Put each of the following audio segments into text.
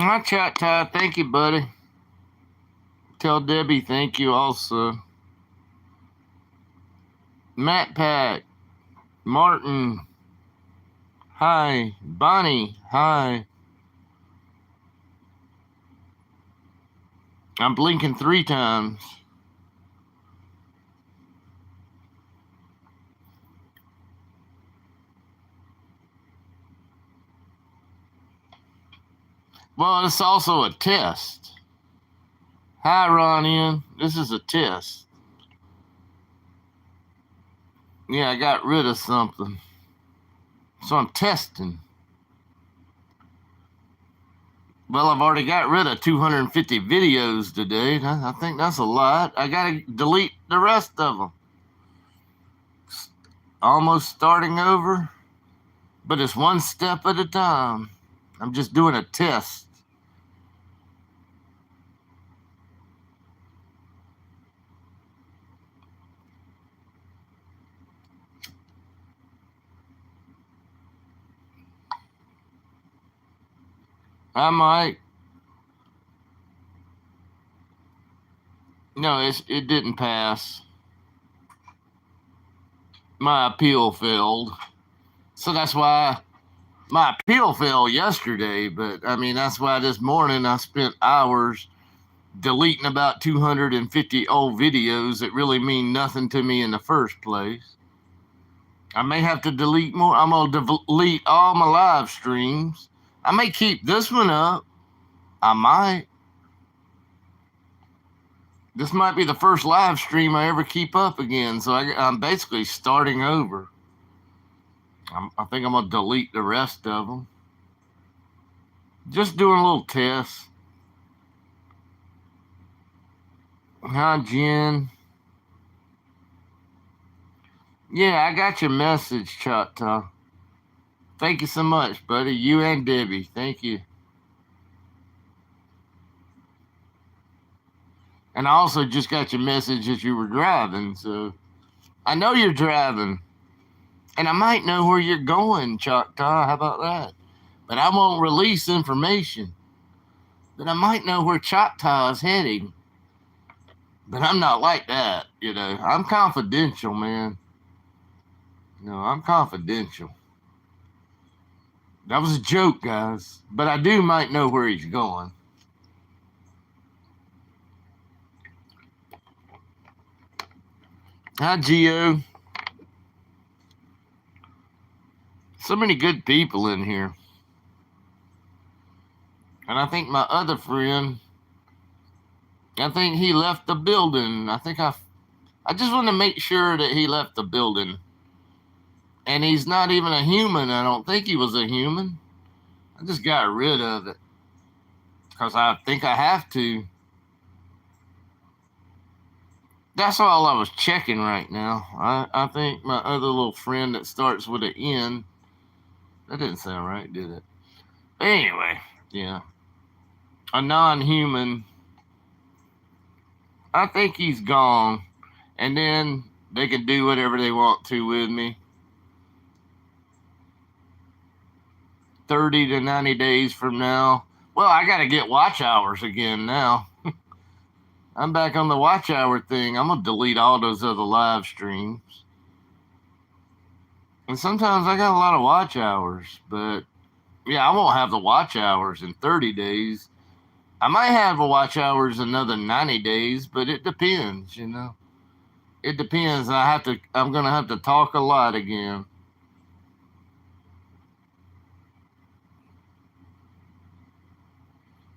Hi, Chat Ty. Thank you, buddy. Tell Debbie thank you also. Matt Pat. Martin. Hi. Bonnie. Hi. I'm blinking 3 times. Well, it's also a test. Hi, Ron Ian. This is a test. Yeah, I got rid of something. So I'm testing. Well, I've already got rid of 250 videos today. I think that's a lot. I got to delete the rest of them. Almost starting over, but it's one step at a time. I'm just doing a test. I might. No, it didn't pass. My appeal failed. So that's why my appeal failed yesterday. But I mean, that's why this morning I spent hours deleting about 250 old videos that really mean nothing to me in the first place. I may have to delete more. I'm going to delete all my live streams. I may keep this one up. I might. This might be the first live stream I ever keep up again, so I'm basically starting over. I think I'm going to delete the rest of them. Just doing a little test. Hi, Jen. Yeah, I got your message, Chata. Thank you so much, buddy. You and Debbie. Thank you. And I also just got your message that you were driving, so I know you're driving. And I might know where you're going, Choctaw. How about that? But I won't release information. But I might know where Choctaw is heading. But I'm not like that, you know. I'm confidential, man. No, I'm confidential. That was a joke, guys. But I might know where he's going. Hi, Gio. So many good people in here. And I think my other friend, I think he left the building. I just want to make sure that he left the building. And he's not even a human. I don't think he was a human. I just got rid of it because I think I have to. That's all I was checking right now. I think my other little friend that starts with an N, that didn't sound right, did it? Anyway, yeah. A non-human, I think he's gone. And then they can do whatever they want to with me. 30 to 90 days from now. Well, I got to get watch hours again now. I'm back on the watch hour thing. I'm going to delete all those other live streams. And sometimes I got a lot of watch hours, but yeah, I won't have the watch hours in 30 days. I might have the watch hours another 90 days, but it depends, you know. It depends. I'm going to have to talk a lot again.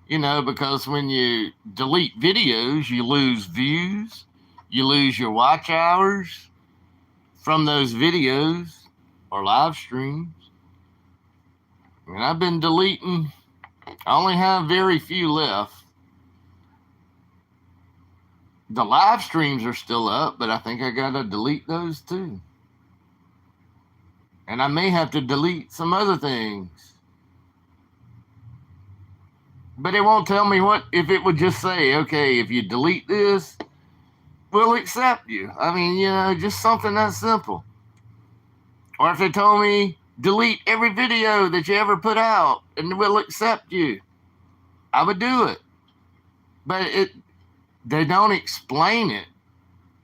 You know, because when you delete videos, you lose views, you lose your watch hours from those videos or live streams. And I've been deleting, I only have very few left. The live streams are still up, but I think I got to delete those too. And I may have to delete some other things. But it won't tell me what, if it would just say, okay, if you delete this, we'll accept you. I mean, you know, just something that simple. Or if they told me, delete every video that you ever put out and we'll accept you. I would do it. But they don't explain it.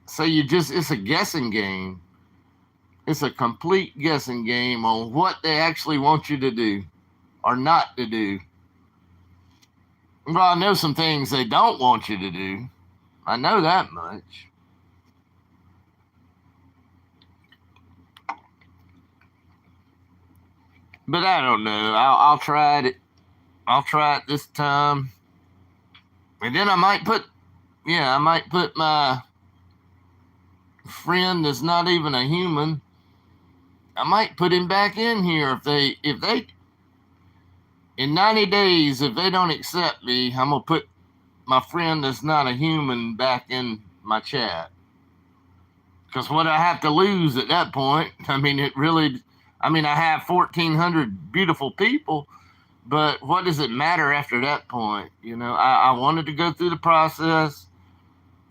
So it's a guessing game. It's a complete guessing game on what they actually want you to do or not to do. Well, I know some things they don't want you to do. I know that much. But I don't know. I'll try it. I'll try it this time. And then I might put my friend that's not even a human. I might put him back in here if they in 90 days, if they don't accept me, I'm gonna put my friend that's not a human back in my chat. Because what I have to lose at that point, I mean, I have 1,400 beautiful people, but what does it matter after that point? I wanted to go through the process,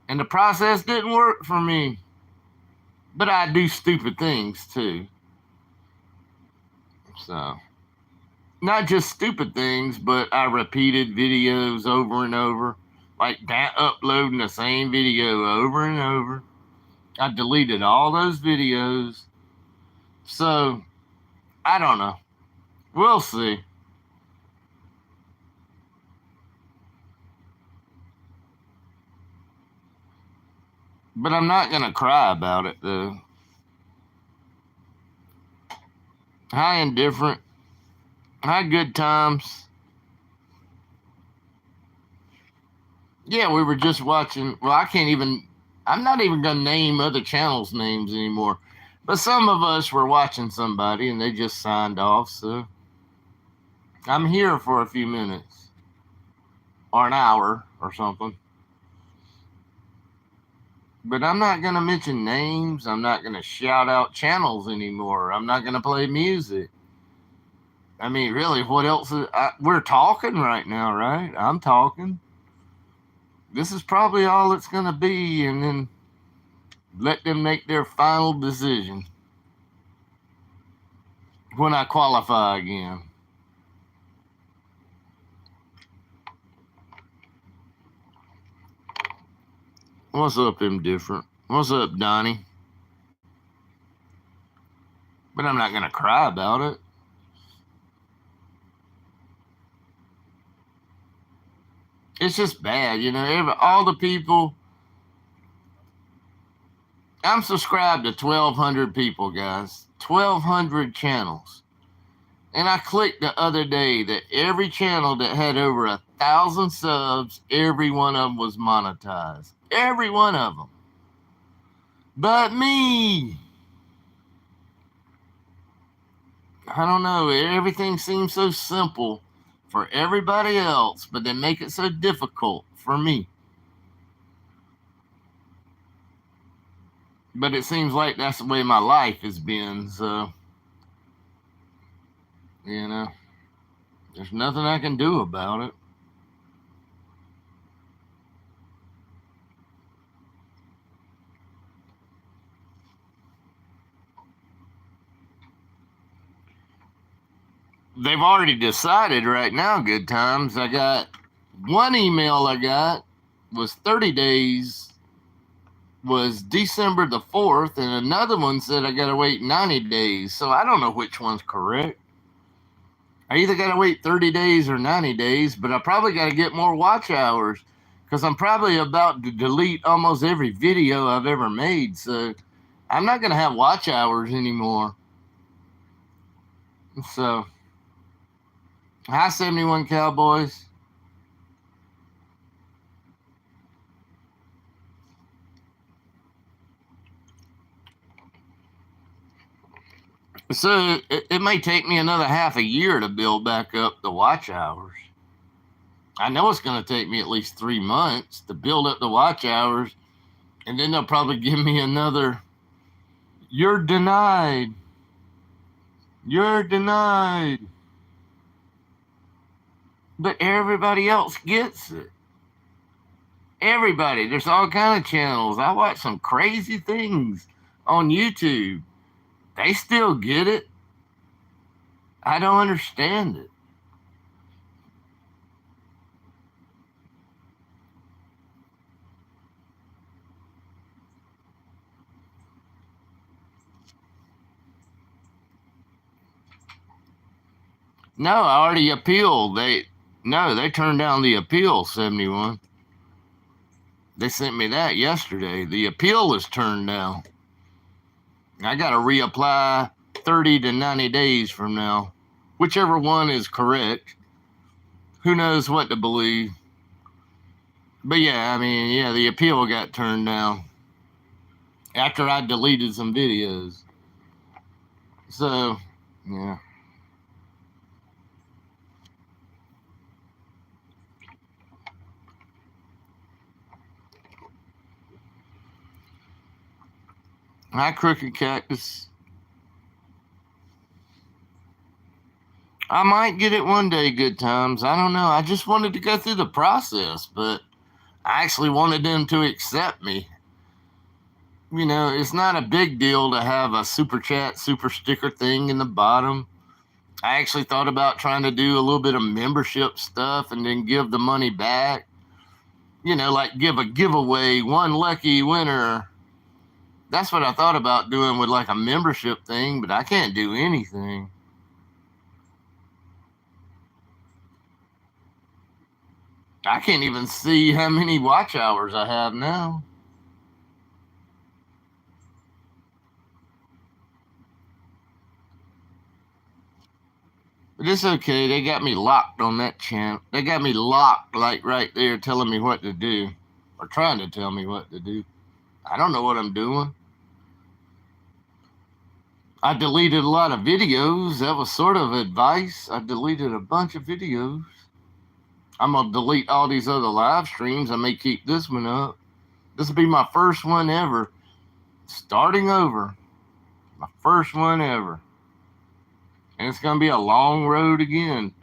and the process didn't work for me. But I do stupid things too. So, not just stupid things, but I repeated videos over and over, like that, uploading the same video over and over. I deleted all those videos. So, I don't know. We'll see. But I'm not going to cry about it, though. Hi, Indifferent. Hi, Good Times. Yeah, we were just watching. Well, I'm not even going to name other channels' names anymore. But some of us were watching somebody and they just signed off, so I'm here for a few minutes or an hour or something. But I'm not going to mention names. I'm not going to shout out channels anymore. I'm not going to play music. I mean, really, what else? We're talking right now, right? I'm talking. This is probably all it's going to be, and then let them make their final decision when I qualify again. What's up, Indifferent? What's up, Donnie? But I'm not going to cry about it. It's just bad, all the people. I'm subscribed to 1,200 people, guys. 1,200 channels. And I clicked the other day that every channel that had over 1,000 subs, every one of them was monetized. Every one of them. But me. I don't know. Everything seems so simple for everybody else, but they make it so difficult for me. But it seems like that's the way my life has been, so, there's nothing I can do about it. They've already decided right now, Good Times. I got one email was 30 days, was December the 4th, and another one said I got to wait 90 days. So I don't know which one's correct. I either got to wait 30 days or 90 days, but I probably got to get more watch hours because I'm probably about to delete almost every video I've ever made. So I'm not going to have watch hours anymore. So, hi, 71 Cowboys. So it may take me another half a year to build back up the watch hours. I know it's going to take me at least 3 months to build up the watch hours, and then they'll probably give me another, you're denied. You're denied. But everybody else gets it. Everybody. There's all kind of channels. I watch some crazy things on YouTube. They still get it. I don't understand it. No, I already appealed. They turned down the appeal, 71. They sent me that yesterday. The appeal is turned down. I got to reapply 30 to 90 days from now. Whichever one is correct. Who knows what to believe. But yeah, I mean, yeah, the appeal got turned down after I deleted some videos. So, yeah. Hi, Crooked Cactus. I might get it one day, Good Times. I don't know. I just wanted to go through the process, but I actually wanted them to accept me. You know, it's not a big deal to have a super chat, super sticker thing in the bottom. I actually thought about trying to do a little bit of membership stuff and then give the money back. You know, like give a giveaway, one lucky winner. That's what I thought about doing with like a membership thing, but I can't do anything. I can't even see how many watch hours I have now. But it's okay. They got me locked on that channel. They got me locked, like right there, telling me what to do, or trying to tell me what to do. I don't know what I'm doing. I deleted a lot of videos. That was sort of advice. I deleted a bunch of videos. I'm going to delete all these other live streams. I may keep this one up. This will be my first one ever. Starting over. My first one ever. And it's going to be a long road again.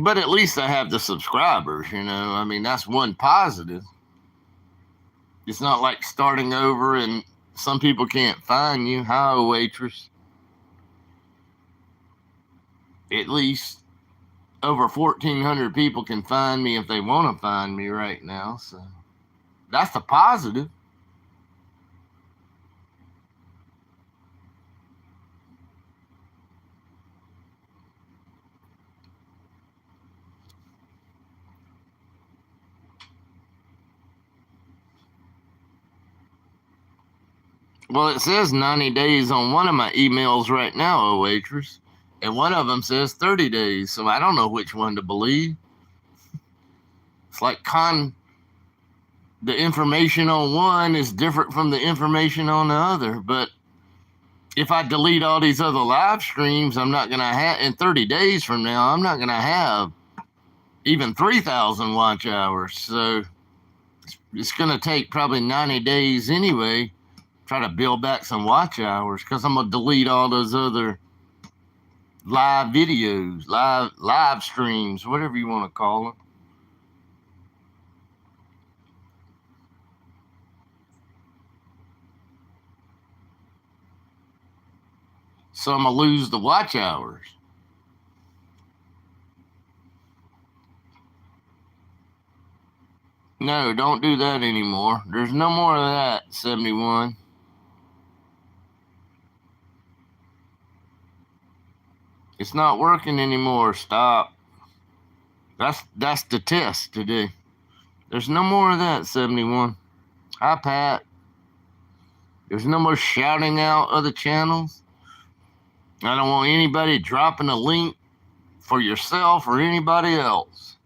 But at least I have the subscribers, you know. I mean, that's one positive. It's not like starting over and some people can't find you. Hi, waitress. At least over 1,400 people can find me if they want to find me right now. So that's the positive. Well, it says 90 days on one of my emails right now, oh waitress. And one of them says 30 days. So I don't know which one to believe. It's like the information on one is different from the information on the other. But if I delete all these other live streams, I'm not going to have, in 30 days from now, I'm not going to have even 3,000 watch hours. So it's going to take probably 90 days anyway, try to build back some watch hours because I'm going to delete all those other live videos, live streams, whatever you want to call them. So I'm going to lose the watch hours. No, don't do that anymore. There's no more of that, 71. It's not working anymore. Stop. That's the test today. There's no more of that, 71. Hi, Pat. There's no more shouting out other channels. I don't want anybody dropping a link for yourself or anybody else.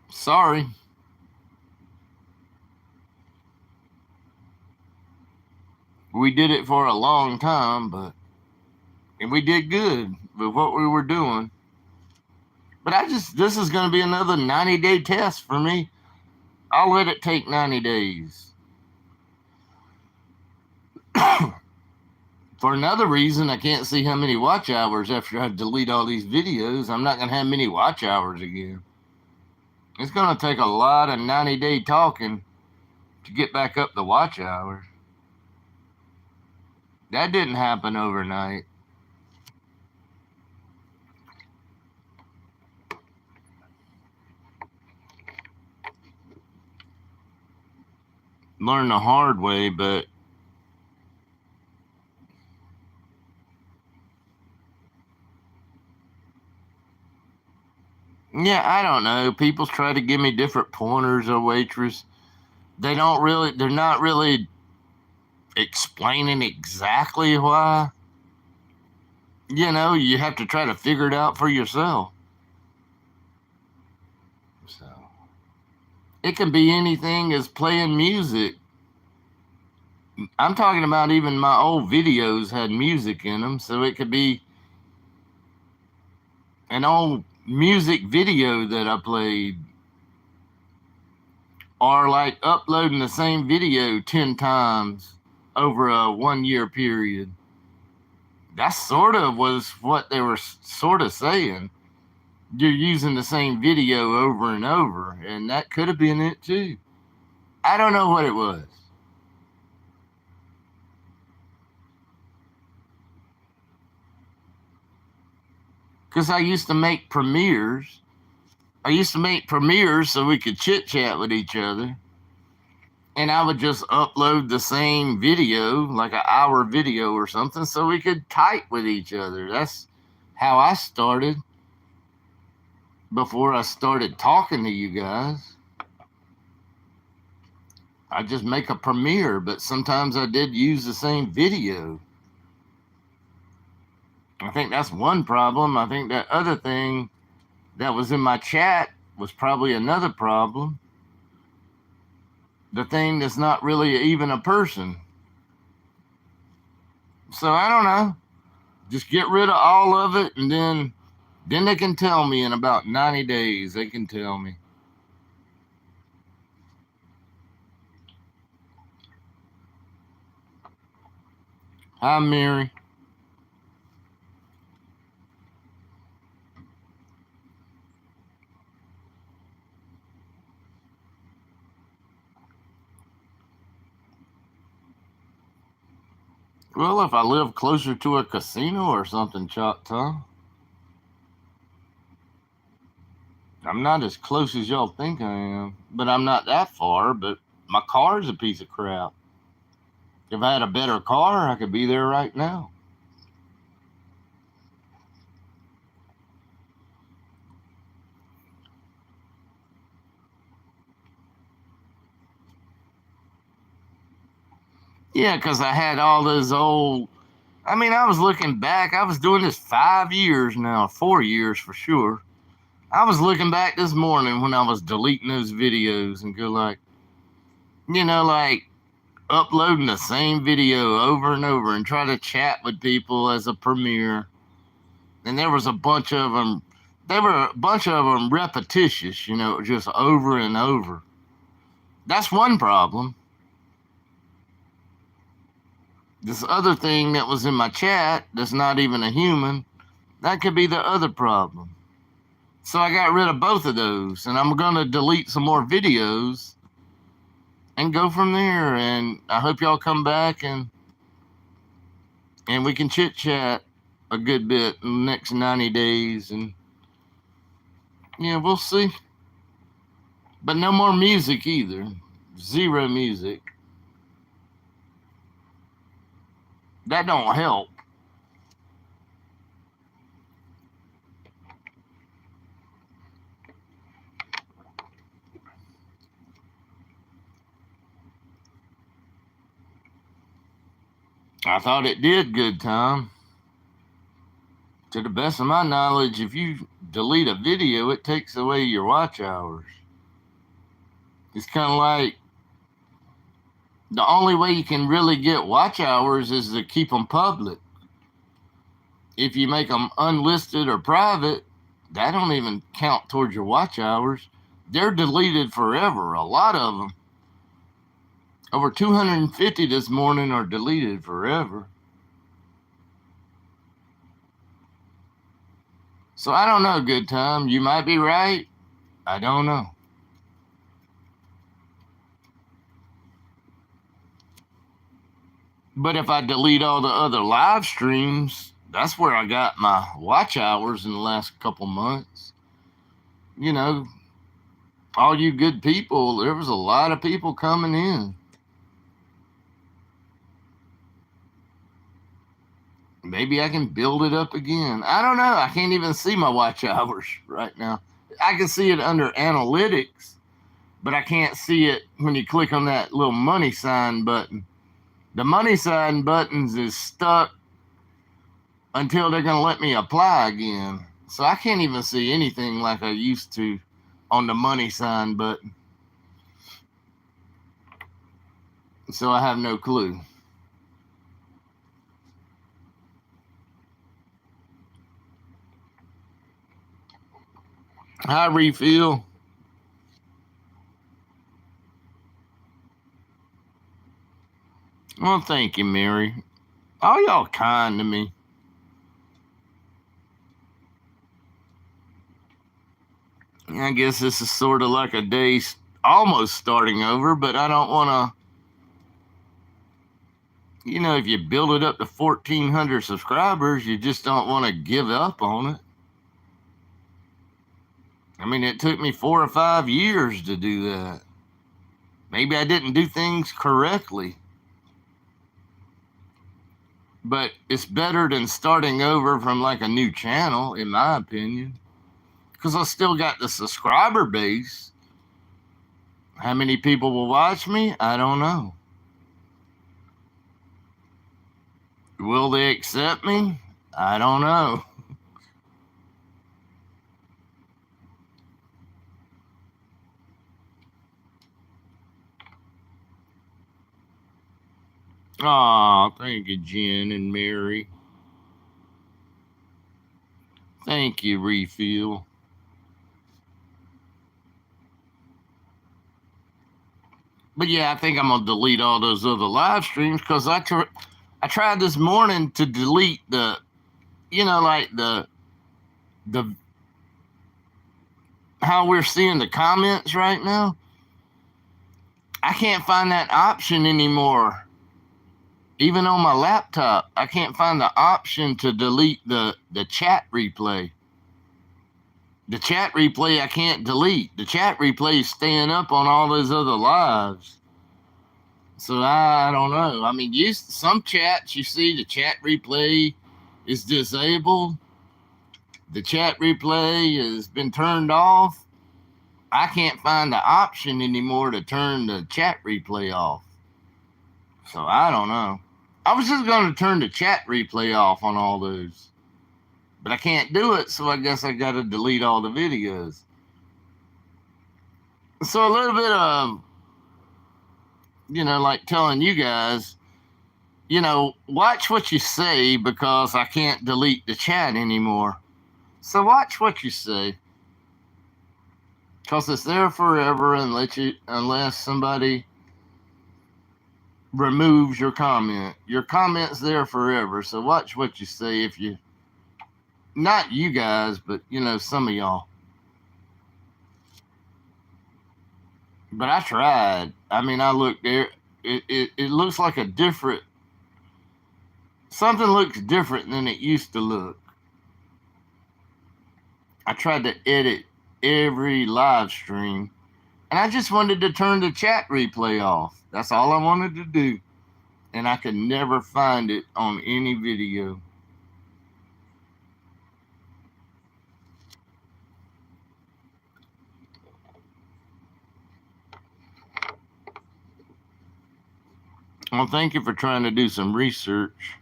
Sorry. We did it for a long time, and we did good with what we were doing. But this is going to be another 90-day test for me. I'll let it take 90 days. For another reason, I can't see how many watch hours after I delete all these videos. I'm not going to have many watch hours again. It's going to take a lot of 90-day talking to get back up the watch hours. That didn't happen overnight. learned the hard way, but yeah, I don't know. People try to give me different pointers of waitress. They're not really explaining exactly why. You have to try to figure it out for yourself. So it can be anything as playing music. I'm talking about even my old videos had music in them, so it could be an old music video that I played, or like uploading the same video 10 times over a 1 year period. That sort of was what they were sort of saying. You're using the same video over and over, and that could have been it too. I don't know what it was. Because I used to make premieres. I used to make premieres so we could chit chat with each other. And I would just upload the same video, like an hour video or something, so we could type with each other. That's how I started before I started talking to you guys. I just make a premiere, but sometimes I did use the same video. I think that's one problem. I think that other thing that was in my chat was probably another problem. The thing that's not really even a person. So I don't know. Just get rid of all of it, and then they can tell me in about 90 days. They can tell me. Hi, Mary. Well, if I live closer to a casino or something, Choctaw. I'm not as close as y'all think I am, but I'm not that far, but my car's a piece of crap. If I had a better car, I could be there right now. Yeah, because I had all those old. I was looking back. I was doing this 5 years now, 4 years for sure. I was looking back this morning when I was deleting those videos and go like, like uploading the same video over and over and try to chat with people as a premiere. And there was a bunch of them. There were a bunch of them repetitious, just over and over. That's one problem. This other thing that was in my chat that's not even a human, that could be the other problem. So I got rid of both of those, and I'm going to delete some more videos and go from there. And I hope y'all come back and we can chit chat a good bit in the next 90 days. And yeah, we'll see. But no more music either. Zero music. That don't help. I thought it did, good time. To the best of my knowledge, if you delete a video, it takes away your watch hours. It's kind of like the only way you can really get watch hours is to keep them public. If you make them unlisted or private, that don't even count towards your watch hours. They're deleted forever. A lot of them. Over 250 this morning are deleted forever. So I don't know, good time. You might be right. I don't know. But if I delete all the other live streams, that's where I got my watch hours in the last couple months. All you good people, there was a lot of people coming in. Maybe I can build it up again. I don't know. I can't even see my watch hours right now. I can see it under analytics, but I can't see it when you click on that little money sign button. The money sign buttons is stuck until they're going to let me apply again. So I can't even see anything like I used to on the money sign button. So I have no clue. Hi, Refill. Well, thank you, Mary. All y'all kind to me. I guess this is sort of like a day almost starting over, but I don't want to. You know, if you build it up to 1,400 subscribers, you just don't want to give up on it. I mean, it took me 4 or 5 years to do that. Maybe I didn't do things correctly. But it's better than starting over from like a new channel, in my opinion. Because I still got the subscriber base. How many people will watch me? I don't know. Will they accept me? I don't know. Aw, thank you, Jen and Mary. Thank you, Refill. But yeah, I think I'm gonna delete all those other live streams because I tried this morning to delete the, like the how we're seeing the comments right now. I can't find that option anymore. Even on my laptop, I can't find the option to delete the chat replay. The chat replay I can't delete. The chat replay is staying up on all those other lives. So I don't know. I mean, some chats you see the chat replay is disabled. The chat replay has been turned off. I can't find the option anymore to turn the chat replay off. So I don't know. I was just going to turn the chat replay off on all those. But I can't do it, so I guess I got to delete all the videos. So a little bit of, like telling you guys, watch what you say because I can't delete the chat anymore. So watch what you say. Because it's there forever unless somebody removes your comment. Your comment's there forever. So watch what you say if you, not you guys, but, some of y'all. But I tried. I mean, I looked there. It looks like something looks different than it used to look. I tried to edit every live stream, and I just wanted to turn the chat replay off. That's all I wanted to do, and I could never find it on any video. Well, thank you for trying to do some research.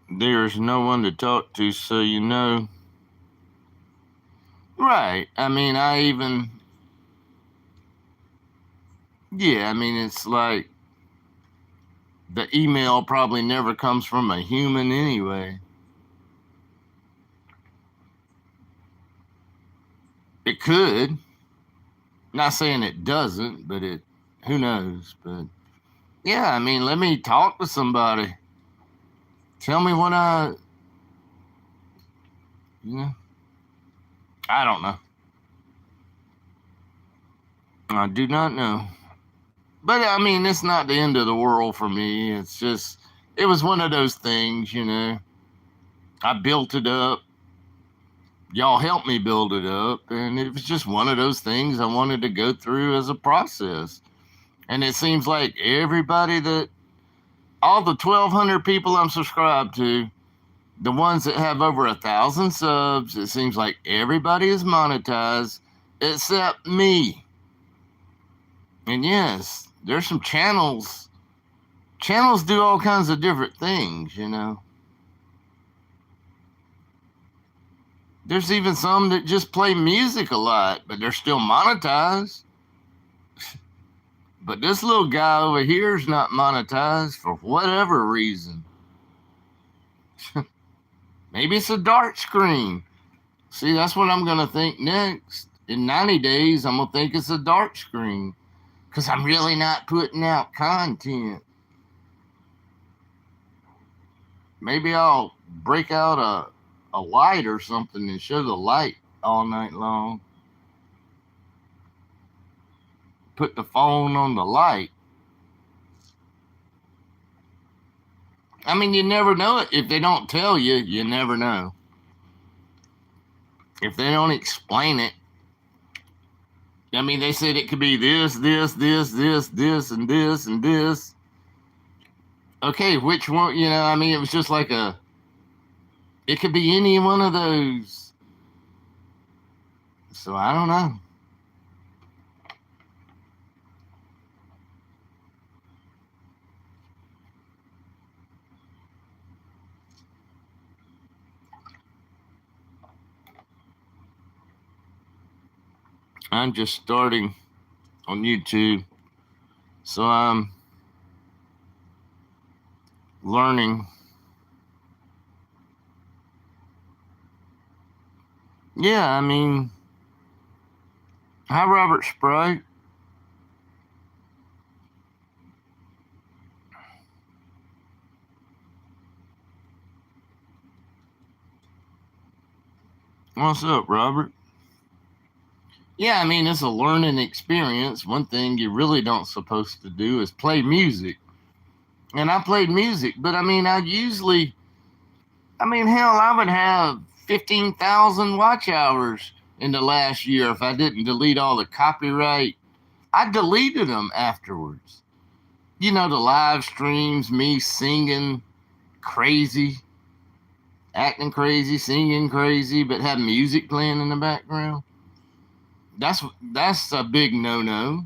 There's no one to talk to, so you know. Right. I mean, it's like the email probably never comes from a human anyway. It could. Not saying it doesn't, but who knows? But yeah, I mean, let me talk to somebody. Tell me what I don't know. I do not know. But I mean, it's not the end of the world for me. It's just, it was one of those things, I built it up. Y'all helped me build it up. And it was just one of those things I wanted to go through as a process. And it seems like everybody that, all the 1,200 people I'm subscribed to, the ones that have over 1,000 subs, it seems like everybody is monetized except me. And yes, there's some channels. Channels do all kinds of different things, you know. There's even some that just play music a lot, but they're still monetized. But this little guy over here is not monetized for whatever reason. Maybe it's a dark screen. See, that's what I'm going to think next. In 90 days, I'm going to think it's a dark screen because I'm really not putting out content. Maybe I'll break out a light or something and show the light all night long. Put the phone on the light. I mean, you never know it. If they don't tell you, you never know. If they don't explain it, I mean, they said it could be this, this, this, this, this, and this, and this. Okay, which one? You know, I mean, it was just like it could be any one of those. So I don't know. I'm just starting on YouTube, so I'm learning. Yeah, I mean, hi, Robert Sprite. What's up, Robert? Yeah, I mean, it's a learning experience. One thing you really don't supposed to do is play music. And I played music, but I mean, hell, I would have 15,000 watch hours in the last year if I didn't delete all the copyright. I deleted them afterwards. You know, the live streams, me singing crazy, acting crazy, singing crazy, but have music playing in the background. That's a big no-no.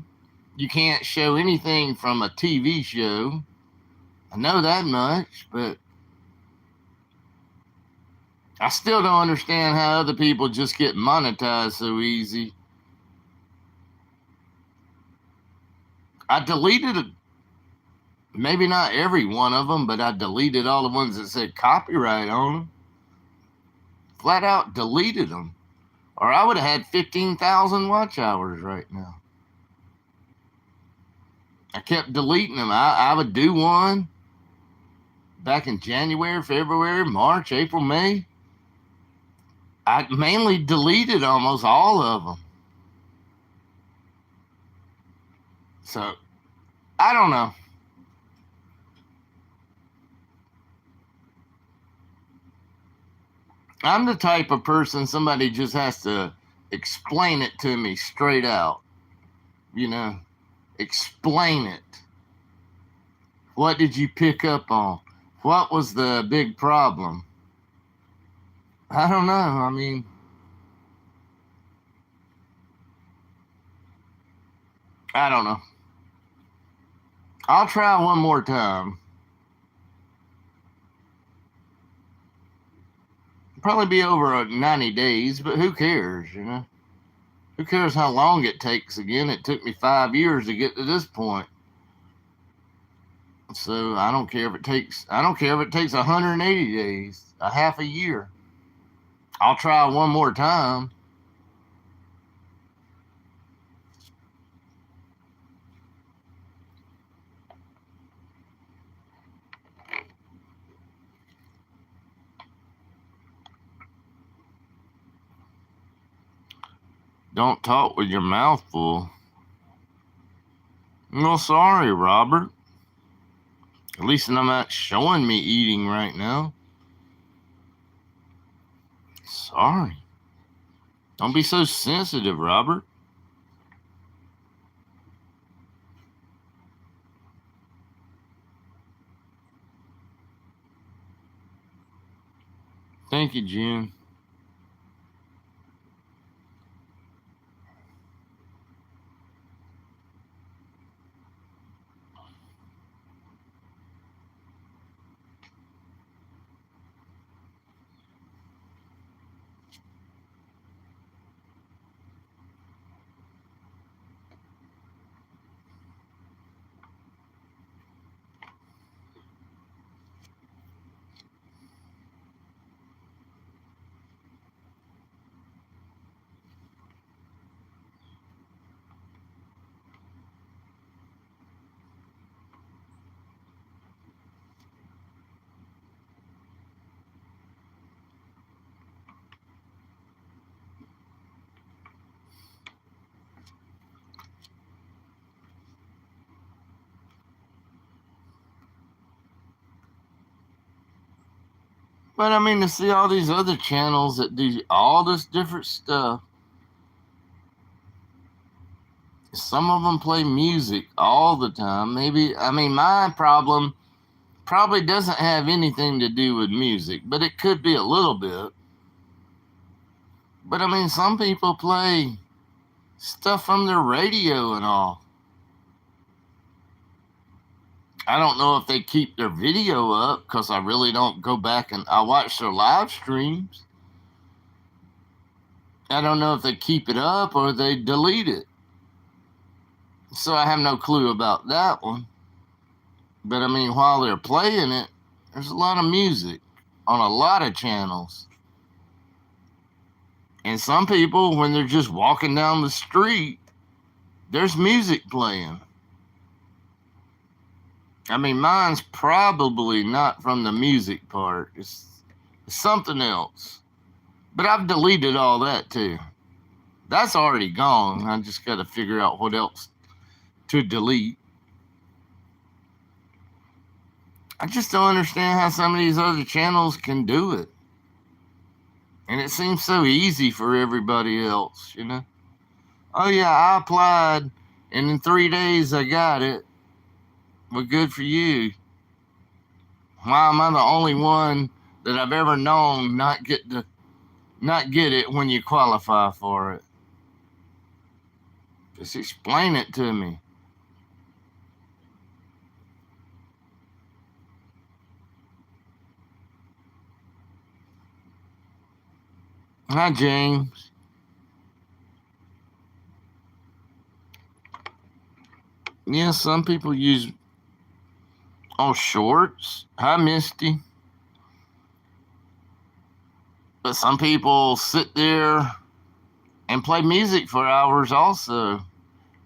You can't show anything from a TV show. I know that much, but I still don't understand how other people just get monetized so easy. I deleted maybe not every one of them, but I deleted all the ones that said copyright on them. Flat out deleted them. Or I would have had 15,000 watch hours right now. I kept deleting them. I would do one back in January, February, March, April, May. I mainly deleted almost all of them. So, I don't know. I'm the type of person somebody just has to explain it to me straight out. You know, explain it. What did you pick up on? What was the big problem? I don't know. I mean, I don't know. I'll try one more time. Probably be over 90 days, but who cares, you know? Who cares how long it takes again? It took me 5 years to get to this point. So I don't care if it takes 180 days, a half a year. I'll try one more time. Don't talk with your mouth full. Well, sorry, Robert. At least I'm not showing me eating right now. Sorry. Don't be so sensitive, Robert. Thank you, June. But I mean, to see all these other channels that do all this different stuff, some of them play music all the time. Maybe, I mean, my problem probably doesn't have anything to do with music, but it could be a little bit. But I mean, some people play stuff from their radio and all. I don't know if they keep their video up because I really don't go back and I watch their live streams. I don't know if they keep it up or they delete it. So I have no clue about that one. But I mean, while they're playing it, there's a lot of music on a lot of channels. And some people, when they're just walking down the street, there's music playing. I mean, mine's probably not from the music part. It's something else. But I've deleted all that too. That's already gone. I just got to figure out what else to delete. I just don't understand how some of these other channels can do it. And it seems so easy for everybody else, you know? Oh, yeah, I applied, and in 3 days I got it. Well, good for you. Why am I the only one that I've ever known not get it when you qualify for it? Just explain it to me. Hi, James. Yeah, some people use shorts. Hi, Misty. But some people sit there and play music for hours also.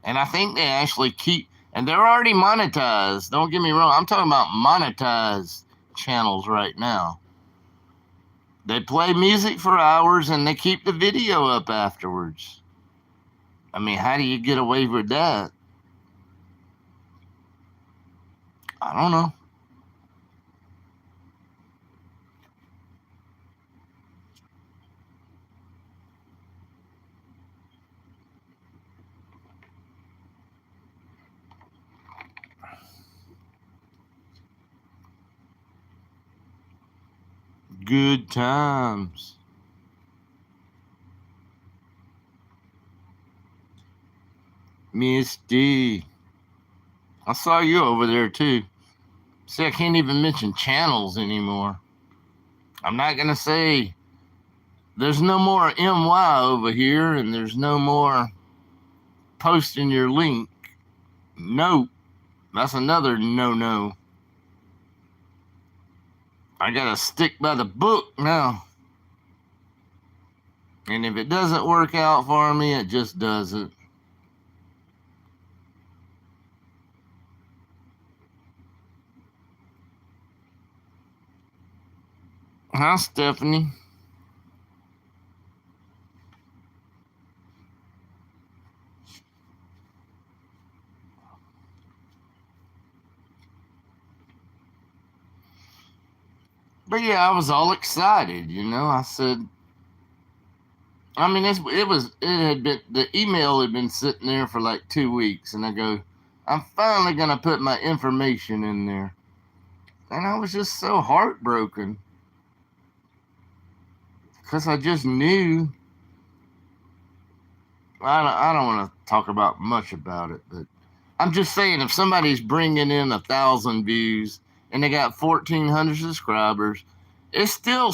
And I think they actually keep, and they're already monetized. Don't get me wrong. I'm talking about monetized channels right now. They play music for hours and they keep the video up afterwards. I mean, how do you get away with that? I don't know. Good times. Misty. I saw you over there too. See, I can't even mention channels anymore. I'm not going to say there's no more MY over here and there's no more posting your link. Nope. That's another no. I got to stick by the book now. And if it doesn't work out for me, it just doesn't. Hi, Stephanie. But yeah, I was all excited, you know. I said, I mean, it had been, the email had been sitting there for like 2 weeks, and I go, I'm finally gonna put my information in there, and I was just so heartbroken. because I just knew. I don't want to talk about much about it, but I'm just saying if somebody's bringing in 1,000 views and they got 1,400 subscribers, it's still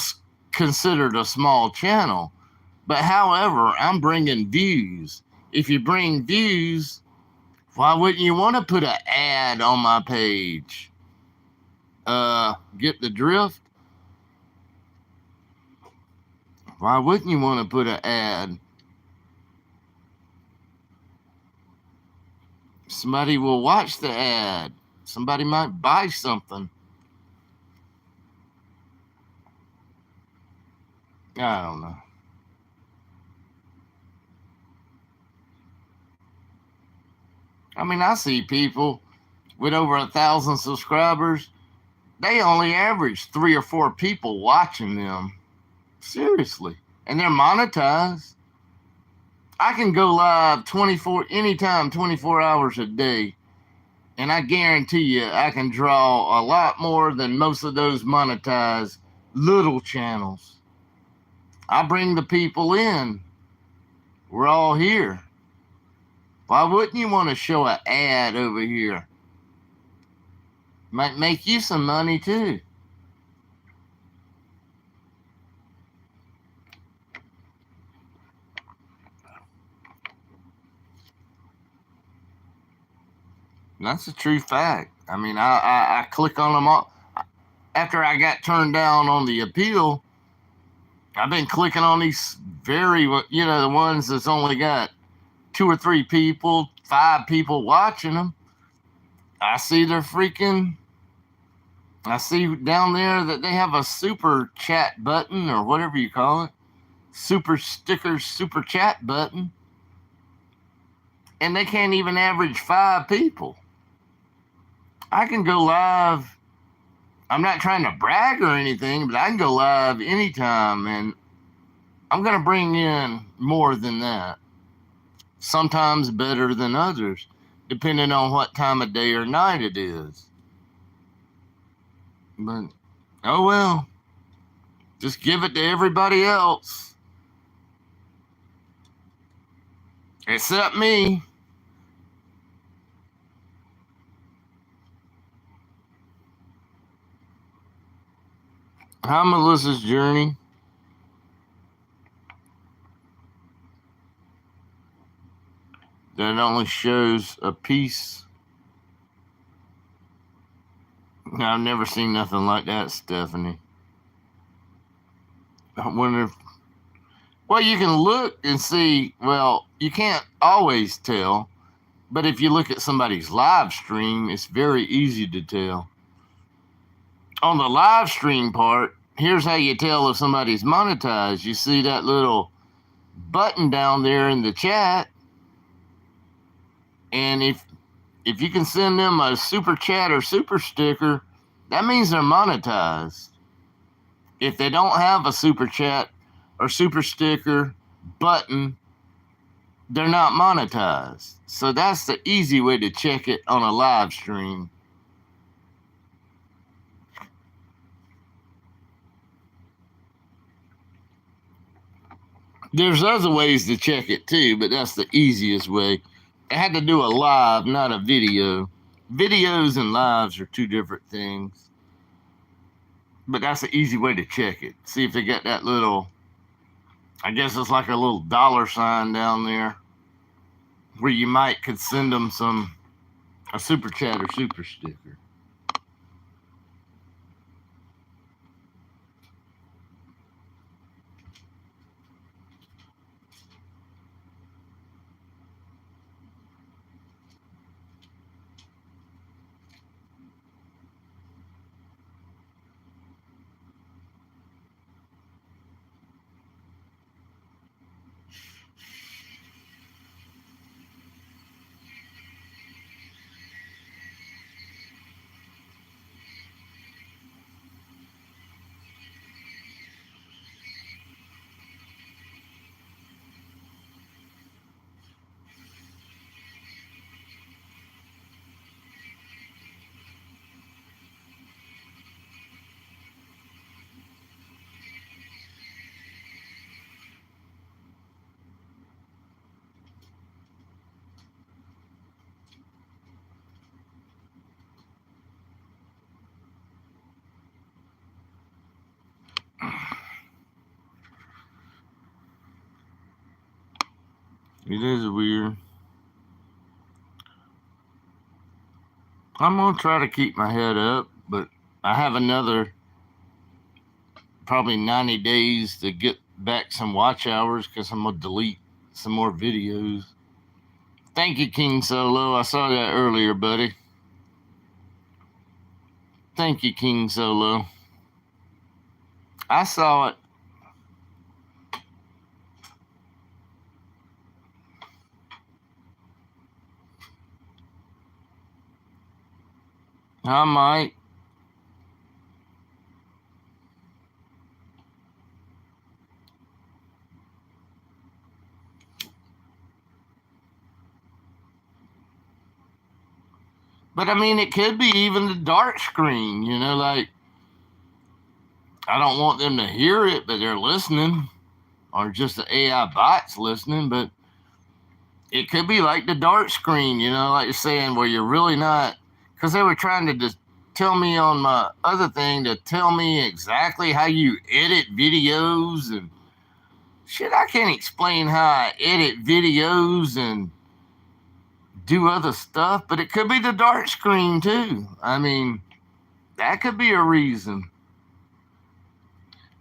considered a small channel. But however, I'm bringing views. If you bring views, why wouldn't you want to put an ad on my page? Get the drift? Why wouldn't you want to put an ad? Somebody will watch the ad. Somebody might buy something. I don't know. I mean, I see people with over 1,000 subscribers. They only average 3 or 4 people watching them. Seriously. And they're monetized. I can go live anytime, 24 hours a day. And I guarantee you, I can draw a lot more than most of those monetized little channels. I bring the people in. We're all here. Why wouldn't you want to show an ad over here? Might make you some money too. And that's a true fact. I mean, I click on them all. After I got turned down on the appeal, I've been clicking on these the ones that's only got 2 or 3 people, 5 people watching them. I see I see down there that they have a super chat button or whatever you call it. Super stickers, super chat button. And they can't even average 5 people. I can go live. I'm not trying to brag or anything, but I can go live anytime, and I'm going to bring in more than that. Sometimes better than others, depending on what time of day or night it is. But, oh well. Just give it to everybody else. Except me. Hi, Melissa's Journey. That only shows a piece. I've never seen nothing like that, Stephanie. I wonder if. Well, you can look and see. Well, you can't always tell. But if you look at somebody's live stream, it's very easy to tell. On the live stream part, here's how you tell if somebody's monetized. You see that little button down there in the chat. And if you can send them a super chat or super sticker, that means they're monetized. If they don't have a super chat or super sticker button, they're not monetized. So that's the easy way to check it on a live stream. There's other ways to check it too, but that's the easiest way. I had to do a live, not a video. Videos and lives are 2 different things. But that's the easy way to check it. See if they got that little, I guess it's like a little $sign down there where you could send them a super chat or super sticker. It is weird. I'm going to try to keep my head up, but I have another probably 90 days to get back some watch hours because I'm going to delete some more videos. Thank you, King Solo. I saw that earlier, buddy. Thank you, King Solo. I saw it. I might. But I mean, it could be even the dark screen, like I don't want them to hear it, but they're listening, or just the AI bots listening. But it could be like the dark screen, like you're saying, where you're really not, because they were trying to just tell me on my other thing to tell me exactly how you edit videos and shit. I can't explain how I edit videos and do other stuff, but it could be the dark screen too. I mean, that could be a reason.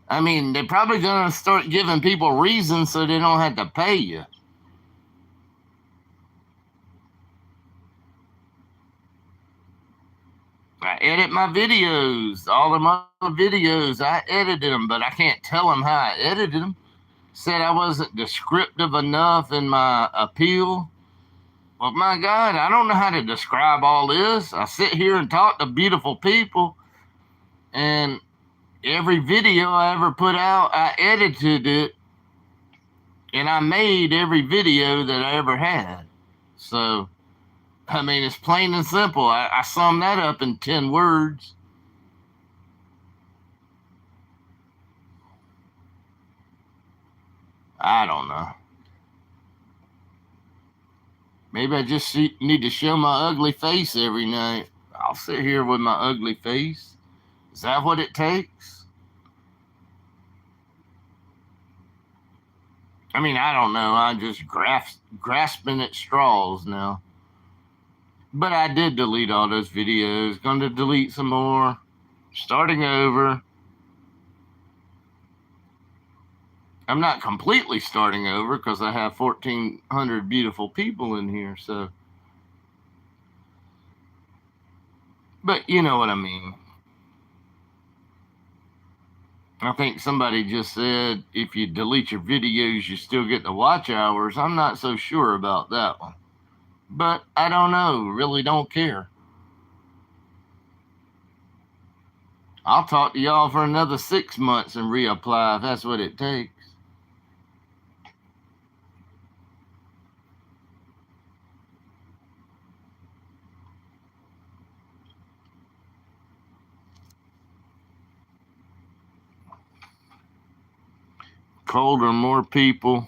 I mean, they're probably going to start giving people reasons so they don't have to pay you. I edit my videos, all of my videos, I edited them, but I can't tell them how I edited them. Said I wasn't descriptive enough in my appeal. Well, my God, I don't know how to describe all this. I sit here and talk to beautiful people, and every video I ever put out, I edited it, and I made every video that I ever had. So, I mean, it's plain and simple. I sum that up in 10 words. I don't know. Maybe I just need to show my ugly face every night. I'll sit here with my ugly face. Is that what it takes? I mean, I don't know. I'm just grasping at straws now. But I did delete all those videos. Going to delete some more. Starting over. I'm not completely starting over because I have 1,400 beautiful people in here. So, but you know what I mean. I think somebody just said if you delete your videos, you still get the watch hours. I'm not so sure about that one. But I don't know. Really don't care. I'll talk to y'all for another 6 months and reapply if that's what it takes. Colder, more people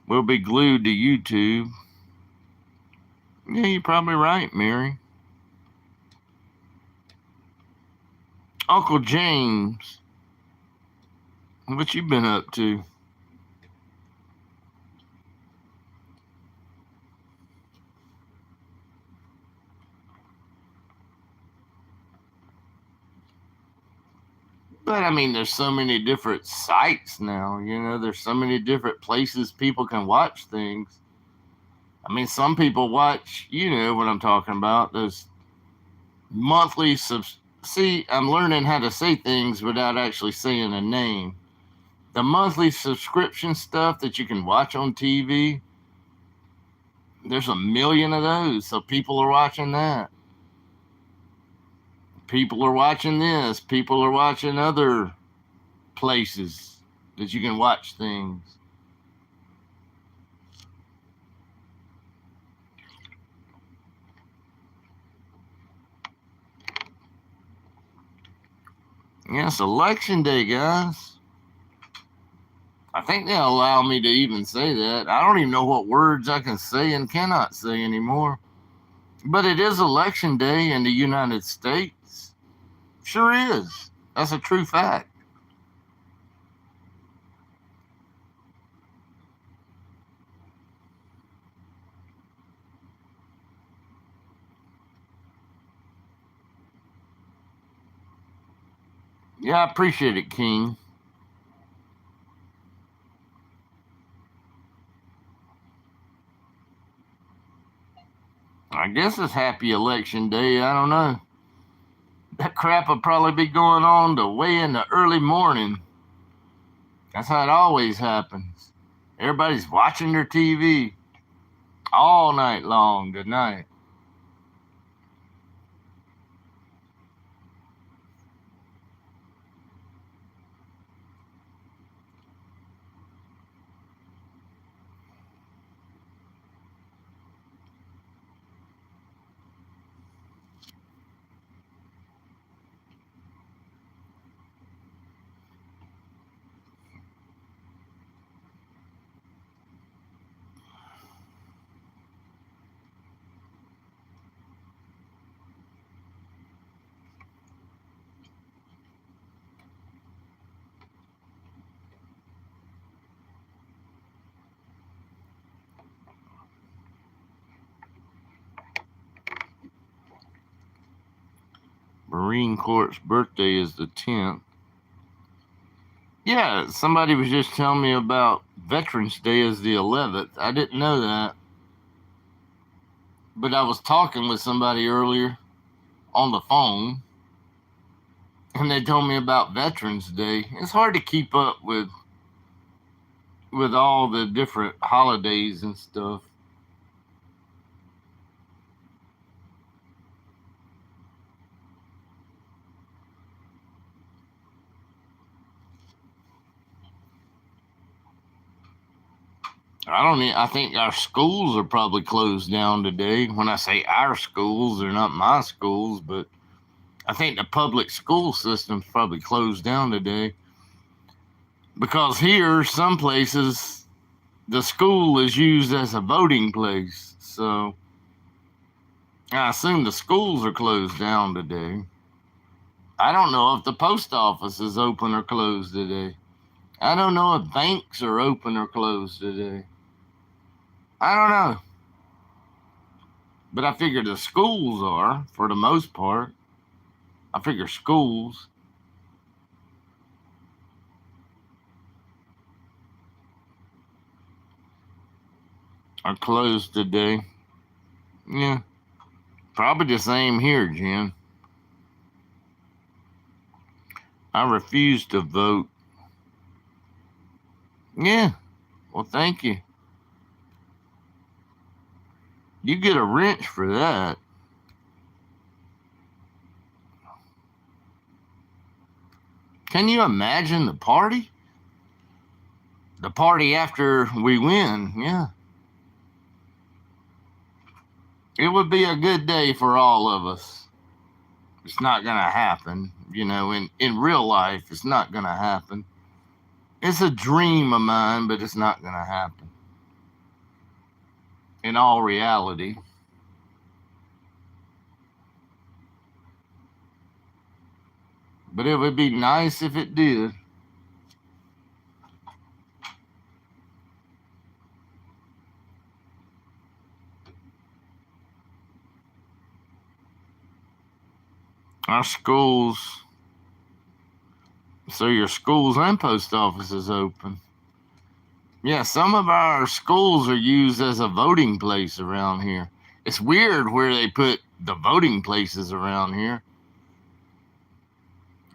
will be glued to YouTube. Yeah, you're probably right, Mary. Uncle James, what you been up to? But I mean, there's so many different sites now. There's so many different places people can watch things. I mean, some people watch, you know what I'm talking about, those monthly subs. See, I'm learning how to say things without actually saying a name. The monthly subscription stuff that you can watch on TV, there's a million of those. So people are watching that. People are watching this. People are watching other places that you can watch things. Yeah, it's election day, guys. I think they'll allow me to even say that. I don't even know what words I can say and cannot say anymore. But it is election day in the United States. Sure is. That's a true fact. Yeah, I appreciate it, King. I guess it's happy election day. I don't know. That crap will probably be going on to way in the early morning. That's how it always happens. Everybody's watching their TV all night long tonight. Marine Corps' birthday is the 10th. Yeah, somebody was just telling me about Veterans Day is the 11th. I didn't know that. But I was talking with somebody earlier on the phone, and they told me about Veterans Day. It's hard to keep up with all the different holidays and stuff. I think our schools are probably closed down today. When I say our schools, they're not my schools, but I think the public school system's probably closed down today. Because here, some places, the school is used as a voting place. So I assume the schools are closed down today. I don't know if the post office is open or closed today. I don't know if banks are open or closed today. I don't know. But I figure the schools are, for the most part. I figure schools. Are closed today. Yeah. Probably the same here, Jen. I refuse to vote. Yeah. Well, thank you. You get a wrench for that. Can you imagine the party? The party after we win. Yeah. It would be a good day for all of us. It's not going to happen. In real life, it's not going to happen. It's a dream of mine, but it's not going to happen. In all reality. But it would be nice if it did. Our schools, so your schools and post offices open. Yeah, some of our schools are used as a voting place around here. It's weird where they put the voting places around here.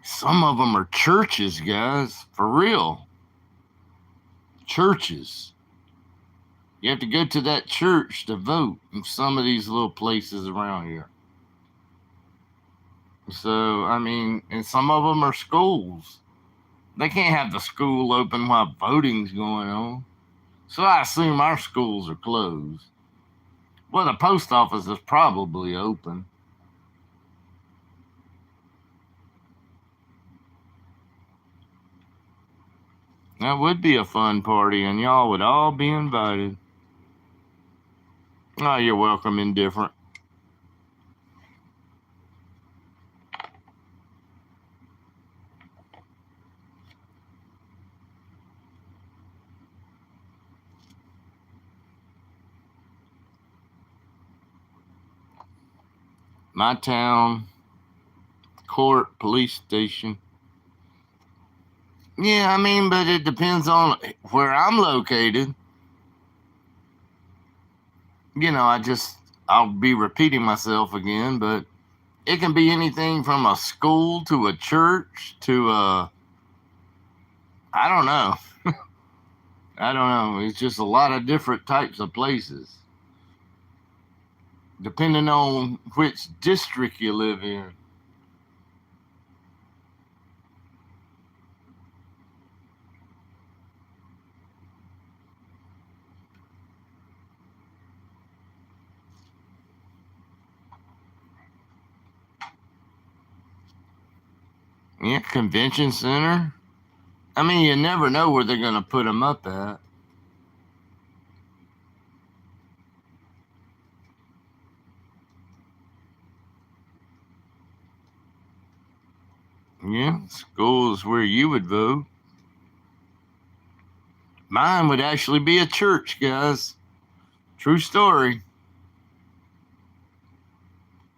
Some of them are churches, guys, for real. Churches. You have to go to that church to vote in some of these little places around here. So, and some of them are schools. They can't have the school open while voting's going on. So I assume our schools are closed. Well, the post office is probably open. That would be a fun party, and y'all would all be invited. Oh, you're welcome, indifferent. My town, court, police station, Yeah, I mean, but it depends on where I'm located. I'll be repeating myself again, but it can be anything from a school to a church to I don't know. I don't know. It's just a lot of different types of places, depending on which district you live in. Yeah, convention center. I mean, you never know where they're going to put them up at. Yeah, school is where you would vote. Mine would actually be a church, guys. True story.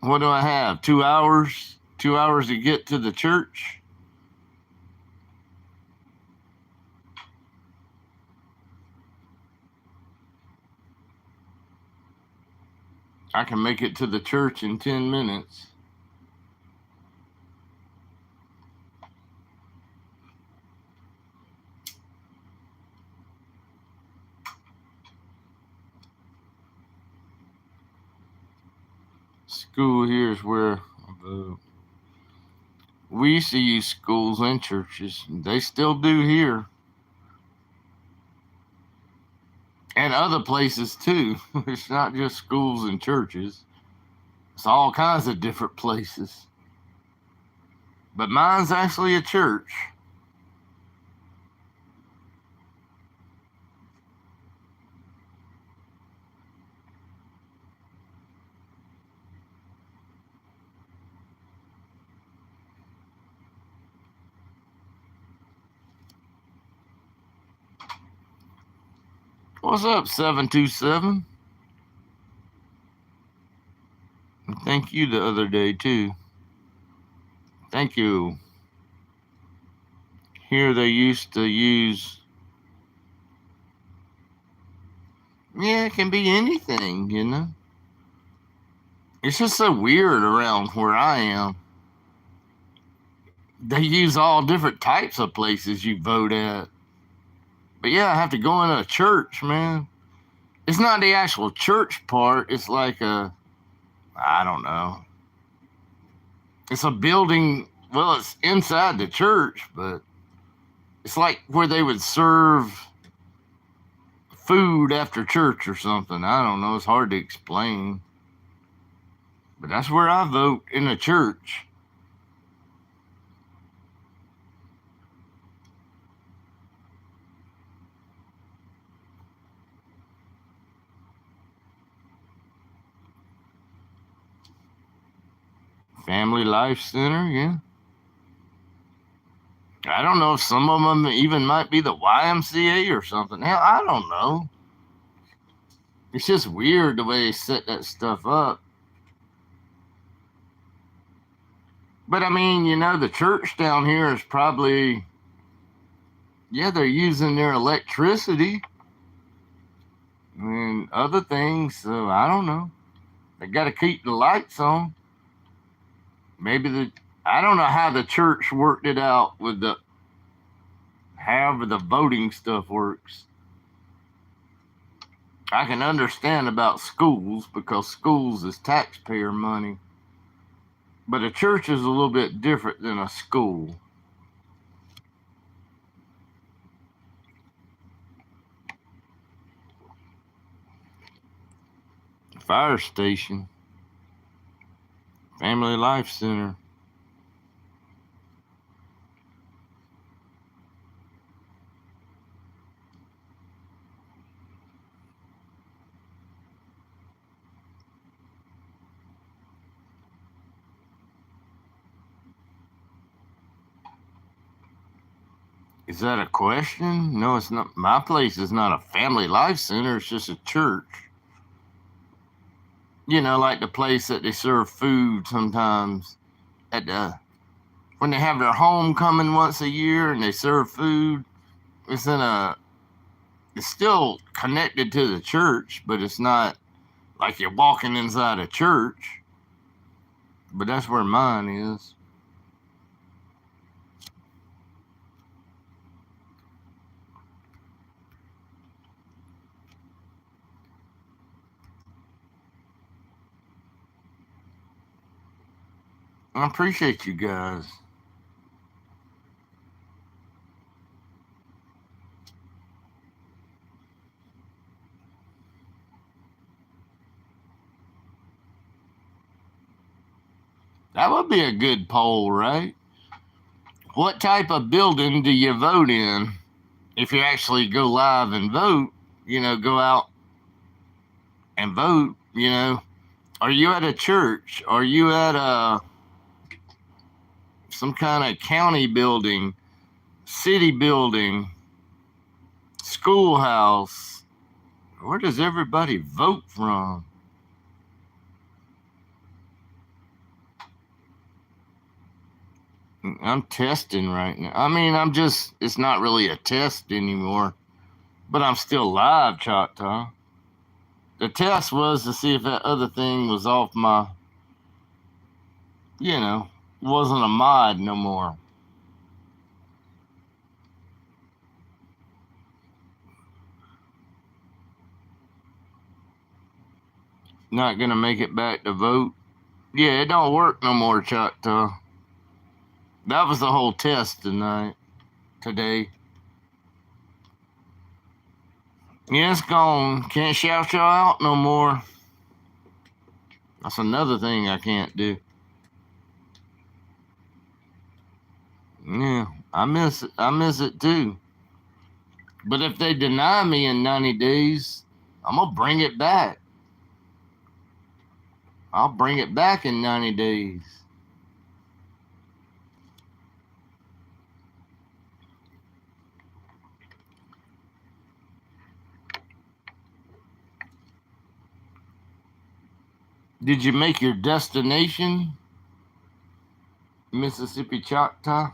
What do I have? 2 hours? 2 hours to get to the church? I can make it to the church in 10 minutes. School here is where I vote. We used to use schools and churches. They still do here. And other places too. It's not just schools and churches. It's all kinds of different places. But mine's actually a church. What's up, 727? Thank you the other day too. Thank you. Here they used to use, yeah, it can be anything. It's just so weird around where I am. They use all different types of places you vote at. But yeah, I have to go in a church, man. It's not the actual church part. It's like I don't know. It's a building. Well, it's inside the church, but it's like where they would serve food after church or something. I don't know. It's hard to explain. But that's where I vote, in a church. Family Life Center, yeah. I don't know if some of them even might be the YMCA or something. Hell, I don't know. It's just weird the way they set that stuff up. But I mean, the church down here is probably, yeah, they're using their electricity and other things. So I don't know. They got to keep the lights on. I don't know how the church worked it out with however the voting stuff works. I can understand about schools because schools is taxpayer money. But a church is a little bit different than a school. Fire station, Family Life Center. Is that a question? No, it's not. My place is not a Family Life Center. It's just a church. Like the place that they serve food sometimes at the when they have their homecoming once a year and they serve food. It's in a, it's still connected to the church, but it's not like you're walking inside a church. But that's where mine is. I appreciate you guys. That would be a good poll, right? What type of building do you vote in? If you actually go live and vote, go out and vote, are you at a church? Are you at some kind of county building, city building, schoolhouse? Where does everybody vote from? I'm testing right now. I mean, it's not really a test anymore, but I'm still live, Choctaw. The test was to see if that other thing was off my, wasn't a mod no more. Not gonna make it back to vote. Yeah, it don't work no more, Choctaw. That was the whole test today. Yeah, it's gone. Can't shout y'all out no more. That's another thing I can't do. Yeah, I miss it. I miss it too. But if they deny me in 90 days, I'm gonna bring it back. I'll bring it back in 90 days. Did you make your destination Mississippi Choctaw?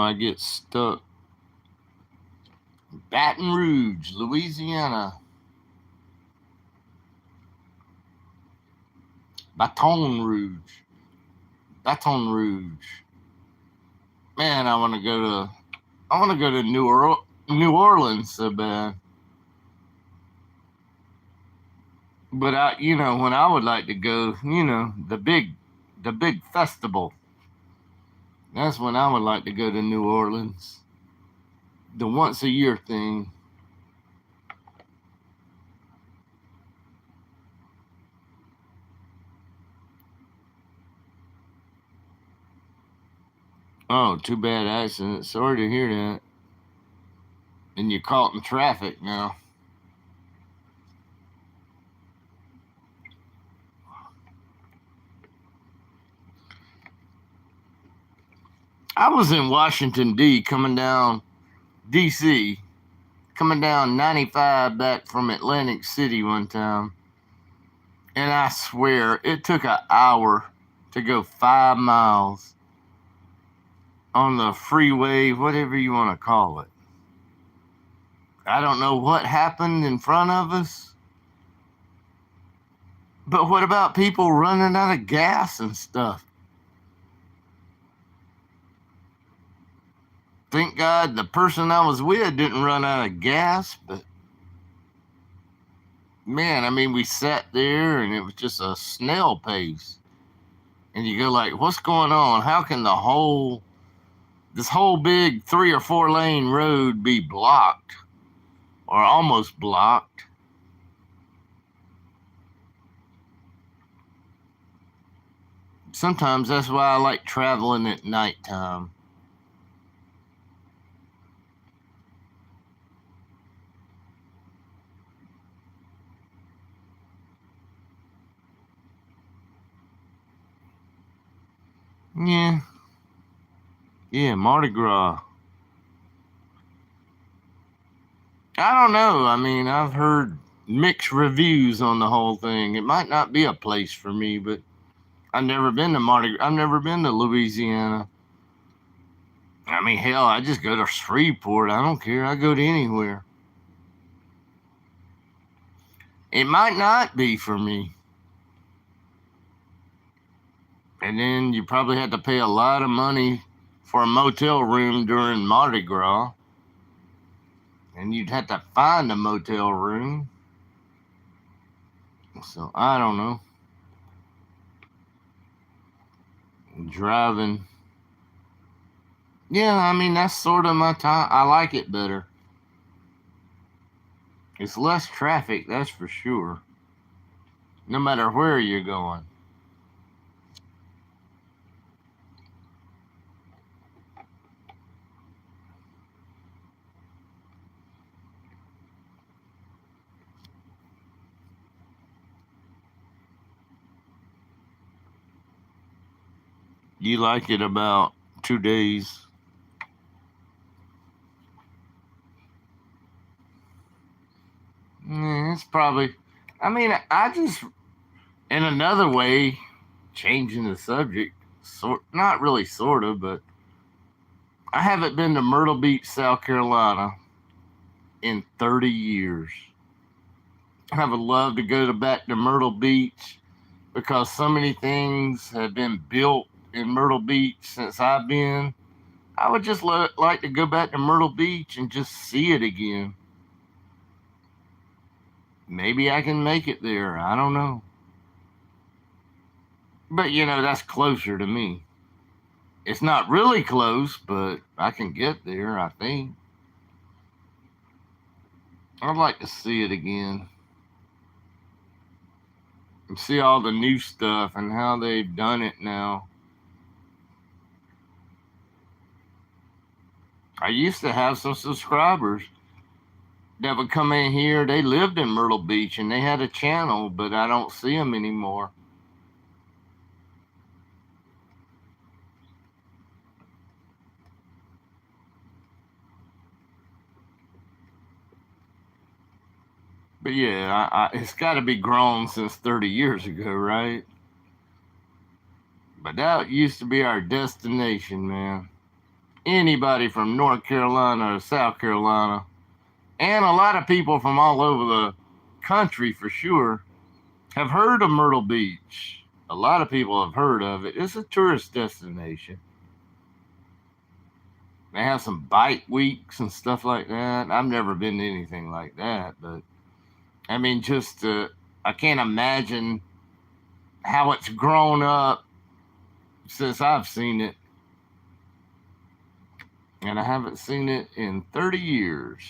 I get stuck. Baton Rouge, Louisiana. Baton Rouge. Baton Rouge. Man, I want to go to New Orleans so bad. But when I would like to go, the big festival. That's when I would like to go to New Orleans. The once a year thing. Oh, too bad accident. Sorry to hear that. And you're caught in traffic now. I was in Washington D.C., coming down 95 back from Atlantic City one time. And I swear it took an hour to go 5 miles on the freeway, whatever you want to call it. I don't know what happened in front of us. But what about people running out of gas and stuff? Thank God the person I was with didn't run out of gas, but man, I mean, we sat there and it was just a snail pace. And you go like, what's going on? How can this whole big 3 or 4 lane road be blocked or almost blocked? sometimes that's why I like traveling at nighttime. Yeah, yeah, Mardi Gras. I don't know. I mean, I've heard mixed reviews on the whole thing. It might not be a place for me, but I've never been to Mardi Gras. I've never been to Louisiana. I mean, hell, I just go to Shreveport. I don't care. I go to anywhere. It might not be for me. And then you probably had to pay a lot of money for a motel room during Mardi Gras. And you'd have to find a motel room. So I don't know. Driving. Yeah, I mean, that's sort of my time. I like it better. It's less traffic, that's for sure. No matter where you're going. You like it about 2 days. It's probably, I mean, I just, in another way, changing the subject, not really sort of, but I haven't been to Myrtle Beach, South Carolina in 30 years. I would love to go back to Myrtle Beach because so many things have been built in Myrtle Beach since I've been. I would just like to go back to Myrtle Beach and just see it again. Maybe I can make it there. I don't know. But that's closer to me. It's not really close, but I can get there, I think. I'd like to see it again. And see all the new stuff and how they've done it now. I used to have some subscribers that would come in here. They lived in Myrtle Beach and they had a channel, but I don't see them anymore. But yeah, it's got to be grown since 30 years ago, right? But that used to be our destination, man. Anybody from North Carolina or South Carolina, and a lot of people from all over the country for sure, have heard of Myrtle Beach. A lot of people have heard of it. It's a tourist destination. They have some bike weeks and stuff like that. I've never been to anything like that, but I mean, I can't imagine how it's grown up since I've seen it. And I haven't seen it in 30 years.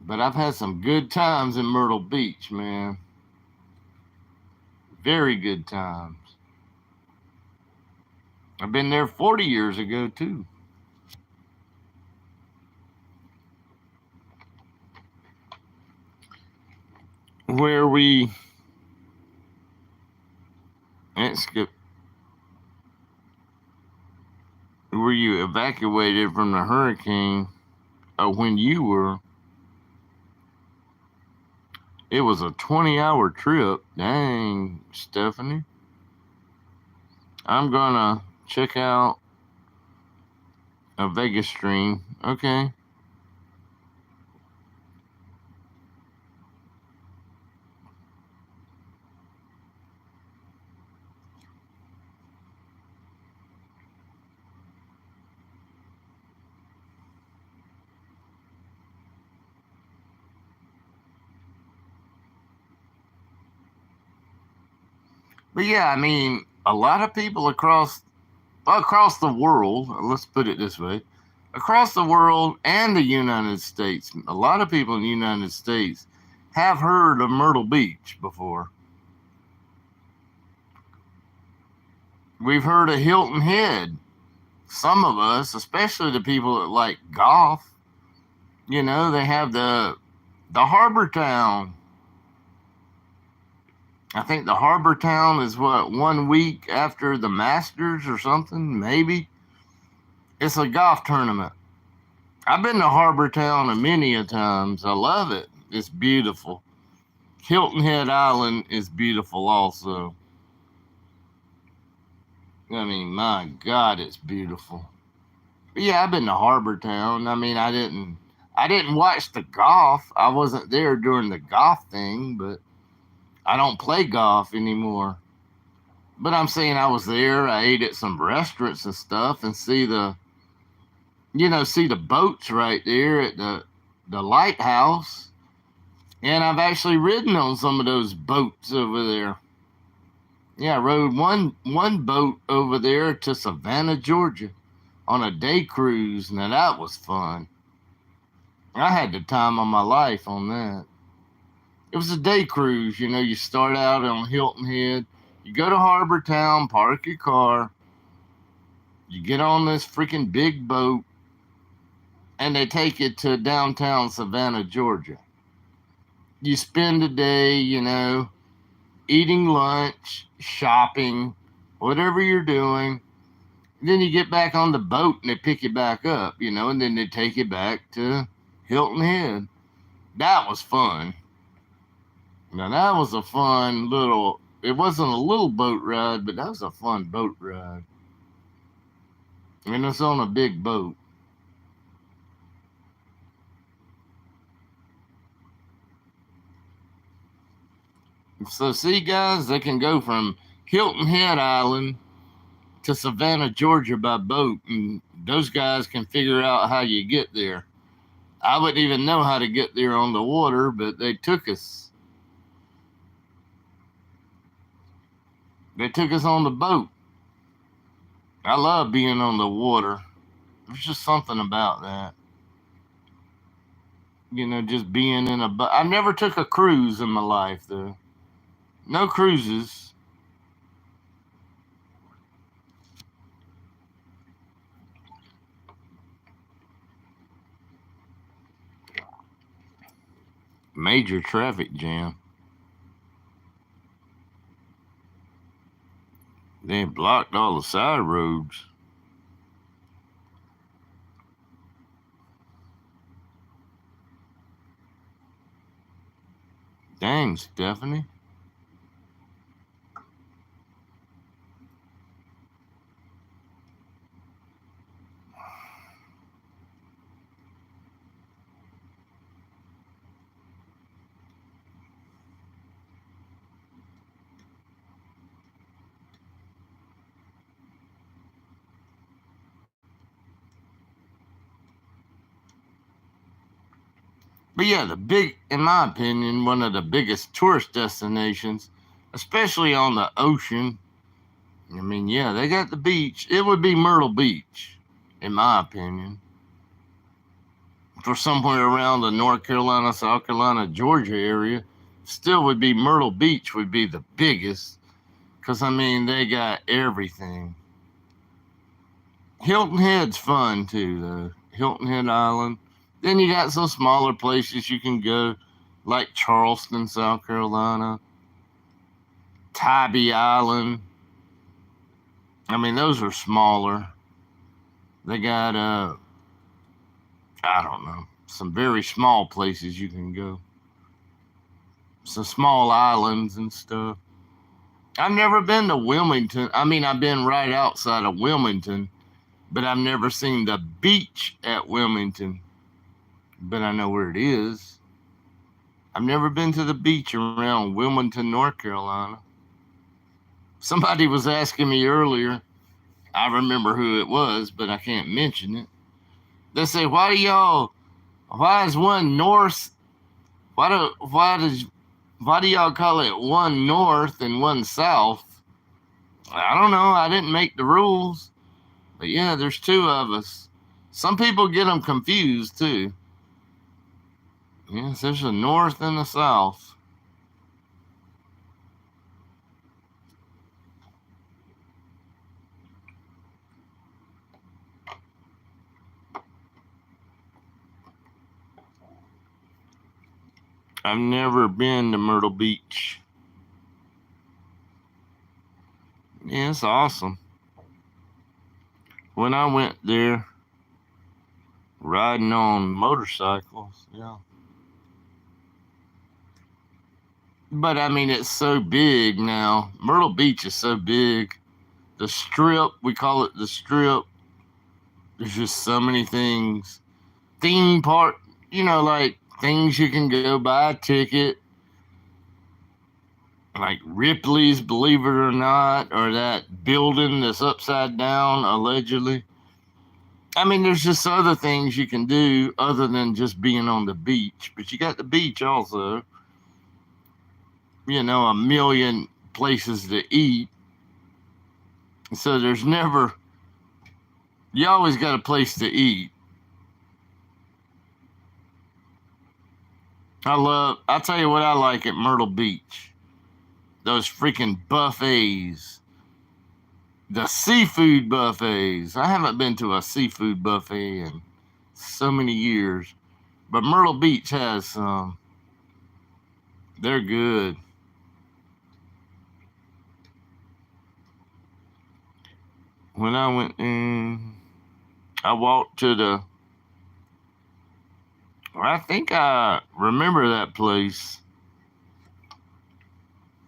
But I've had some good times in Myrtle Beach, man. Very good times. I've been there 40 years ago, too. Where let's skip. Were you evacuated from the hurricane when you were? It was a 20-hour trip. Dang, Stephanie. I'm gonna check out a Vegas stream. Okay. But yeah, I mean, a lot of people across the world, let's put it this way, across the world and the United States, a lot of people in the United States have heard of Myrtle Beach before. We've heard of Hilton Head. Some of us, especially the people that like golf, they have the Harbor Town. I think the Harbor Town is what, 1 week after the Masters or something, maybe. It's a golf tournament. I've been to Harbor Town a many a times. I love it. It's beautiful. Hilton Head Island is beautiful also. I mean, my God, it's beautiful. But yeah, I've been to Harbor Town. I mean, I didn't watch the golf. I wasn't there during the golf thing, but I don't play golf anymore. But I'm saying I was there. I ate at some restaurants and stuff, and see the boats right there at the lighthouse. And I've actually ridden on some of those boats over there. Yeah, I rode one boat over there to Savannah, Georgia, on a day cruise. Now that was fun. I had the time of my life on that. It was a day cruise. You start out on Hilton Head, you go to Harbor Town, park your car, you get on this freaking big boat, and they take you to downtown Savannah, Georgia. You spend the day, eating lunch, shopping, whatever you're doing. Then you get back on the boat and they pick you back up, and then they take you back to Hilton Head. That was fun. Now, that was a fun it wasn't a little boat ride, but that was a fun boat ride. And it's on a big boat. So, see, guys, they can go from Hilton Head Island to Savannah, Georgia by boat, and those guys can figure out how you get there. I wouldn't even know how to get there on the water, but they took us. They took us on the boat. I love being on the water. There's just something about that. Just being in a boat. I never took a cruise in my life, though. No cruises. Major traffic jam. They blocked all the side roads. Dang, Stephanie. But yeah, in my opinion, one of the biggest tourist destinations, especially on the ocean. I mean, yeah, they got the beach. It would be Myrtle Beach, in my opinion. For somewhere around the North Carolina, South Carolina, Georgia area, still would be Myrtle Beach would be the biggest. Because, I mean, they got everything. Hilton Head's fun, too, though. Hilton Head Island. Then you got some smaller places you can go, like Charleston, South Carolina, Tybee Island. I mean, those are smaller. They got, I don't know, some very small places you can go. Some small islands and stuff. I've never been to Wilmington. I mean, I've been right outside of Wilmington, but I've never seen the beach at Wilmington. But I know where it is. I've never been to the beach around Wilmington, North Carolina. Somebody was asking me earlier. I remember who it was, but I can't mention it. They say, why is one north, why do y'all call it one north and one south? I don't know. I didn't make the rules. But yeah, there's two of us. Some people get them confused too. Yes, there's a north and a south. I've never been to Myrtle Beach. Yeah, it's awesome. When I went there, riding on motorcycles, yeah. But I mean, it's so big now. Myrtle Beach is so big. The Strip, we call it the Strip. There's just so many things. Theme park, like things you can go buy a ticket. Like Ripley's, believe it or not, or that building that's upside down, allegedly. I mean, there's just other things you can do other than just being on the beach. But you got the beach also. A million places to eat. So there's never, you always got a place to eat. I'll tell you what I like at Myrtle Beach. Those freaking buffets. The seafood buffets. I haven't been to a seafood buffet in so many years. But Myrtle Beach has some. They're good. When I went in, I walked to the. I think I remember that place.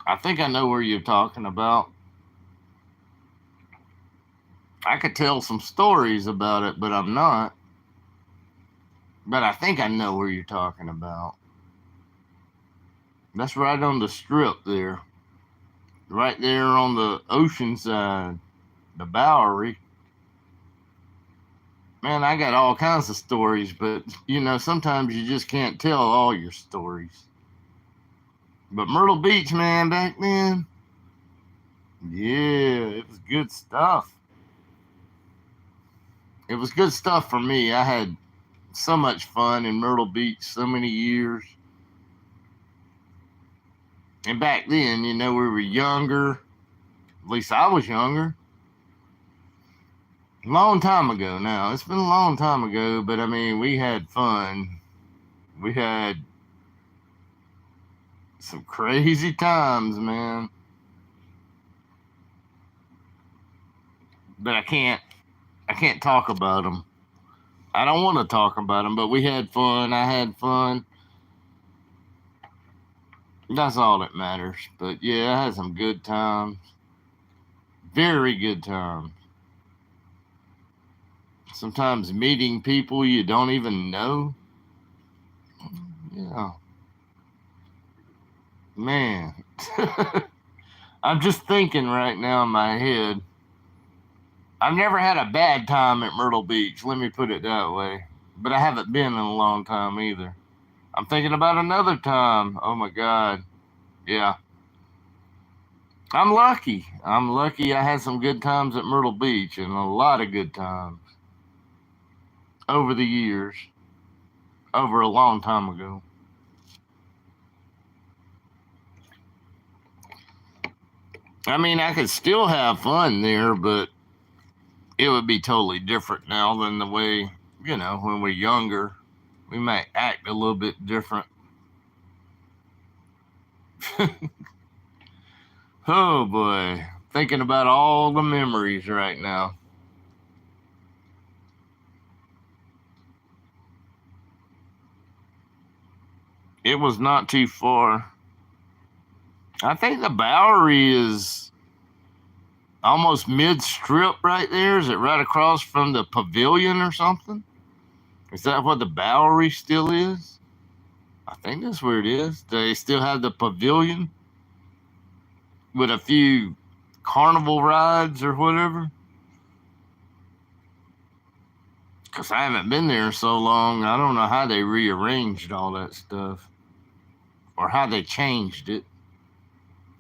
I think I know where you're talking about. I could tell some stories about it, but I'm not. But I think I know where you're talking about. That's right on the Strip there. Right there on the ocean side. The Bowery. Man, I got all kinds of stories, but sometimes you just can't tell all your stories. But Myrtle Beach, man, back then, yeah, it was good stuff. It was good stuff for me. I had so much fun in Myrtle Beach so many years. And back then, we were younger. At least I was younger. Long time ago now. It's been a long time ago, but I mean, we had fun. We had some crazy times, man. But I can't talk about them. I don't want to talk about them, but we had fun. I had fun. That's all that matters. But yeah, I had some good times. Very good times. Sometimes meeting people you don't even know. Yeah. Man. I'm just thinking right now in my head. I've never had a bad time at Myrtle Beach, let me put it that way. But I haven't been in a long time either. I'm thinking about another time. Oh my God. Yeah. I'm lucky. I had some good times at Myrtle Beach and a lot of good times over the years, over a long time ago. I mean, I could still have fun there, but it would be totally different now than the way, when we're younger. We might act a little bit different. Oh boy, thinking about all the memories right now. It was not too far. I think the Bowery is almost mid-strip right there. Is it right across from the pavilion or something? Is that what the Bowery still is? I think that's where it is. Do they still have the pavilion with a few carnival rides or whatever? Because I haven't been there so long. I don't know how they rearranged all that stuff or how they changed it.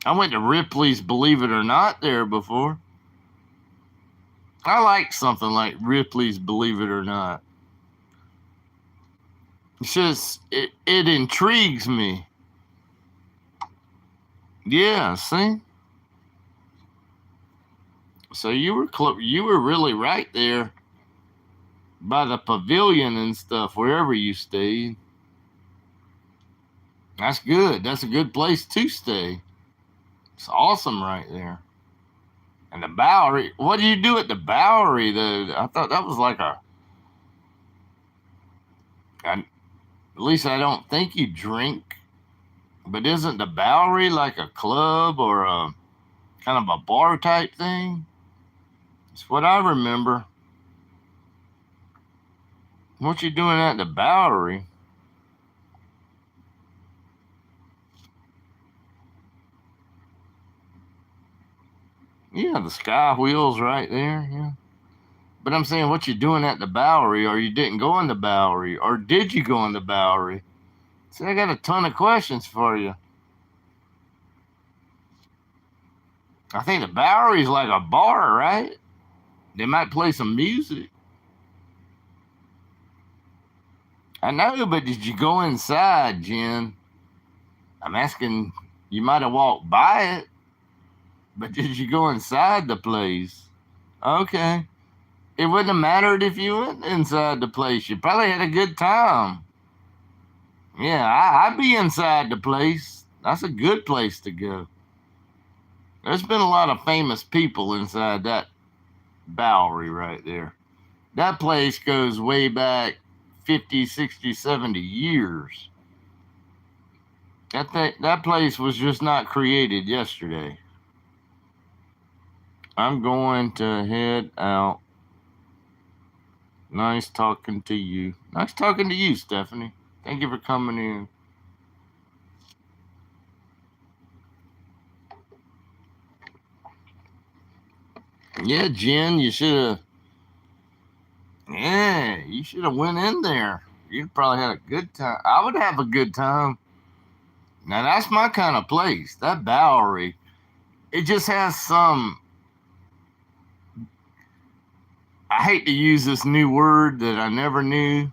I went to Ripley's, believe it or not, there before. I like something like Ripley's, believe it or not. It's just, it intrigues me. Yeah, see? So you were really right there by the pavilion and stuff, wherever you stayed. That's good. That's a good place to stay. It's awesome right there. And the Bowery. What do you do at the Bowery, though? I thought that was like at least I don't think you drink. But isn't the Bowery like a club or a kind of a bar type thing? That's what I remember. What you doing at the Bowery? Yeah, the Sky Wheel's right there. Yeah. But I'm saying, what you doing at the Bowery, or you didn't go in the Bowery, or did you go in the Bowery? See, I got a ton of questions for you. I think the Bowery's like a bar, right? They might play some music. I know, but did you go inside, Jen? I'm asking, you might have walked by it, but did you go inside the place? Okay. It wouldn't have mattered if you went inside the place. You probably had a good time. Yeah, I'd be inside the place. That's a good place to go. There's been a lot of famous people inside that Bowery right there. That place goes way back 50, 60, 70 years. That place was just not created yesterday. I'm going to head out. Nice talking to you. Nice talking to you, Stephanie. Thank you for coming in. Yeah, Jen, you should have. Yeah, you should have went in there. You'd probably had a good time. I would have a good time. Now that's my kind of place. That Bowery, it just has some. I hate to use this new word that I never knew,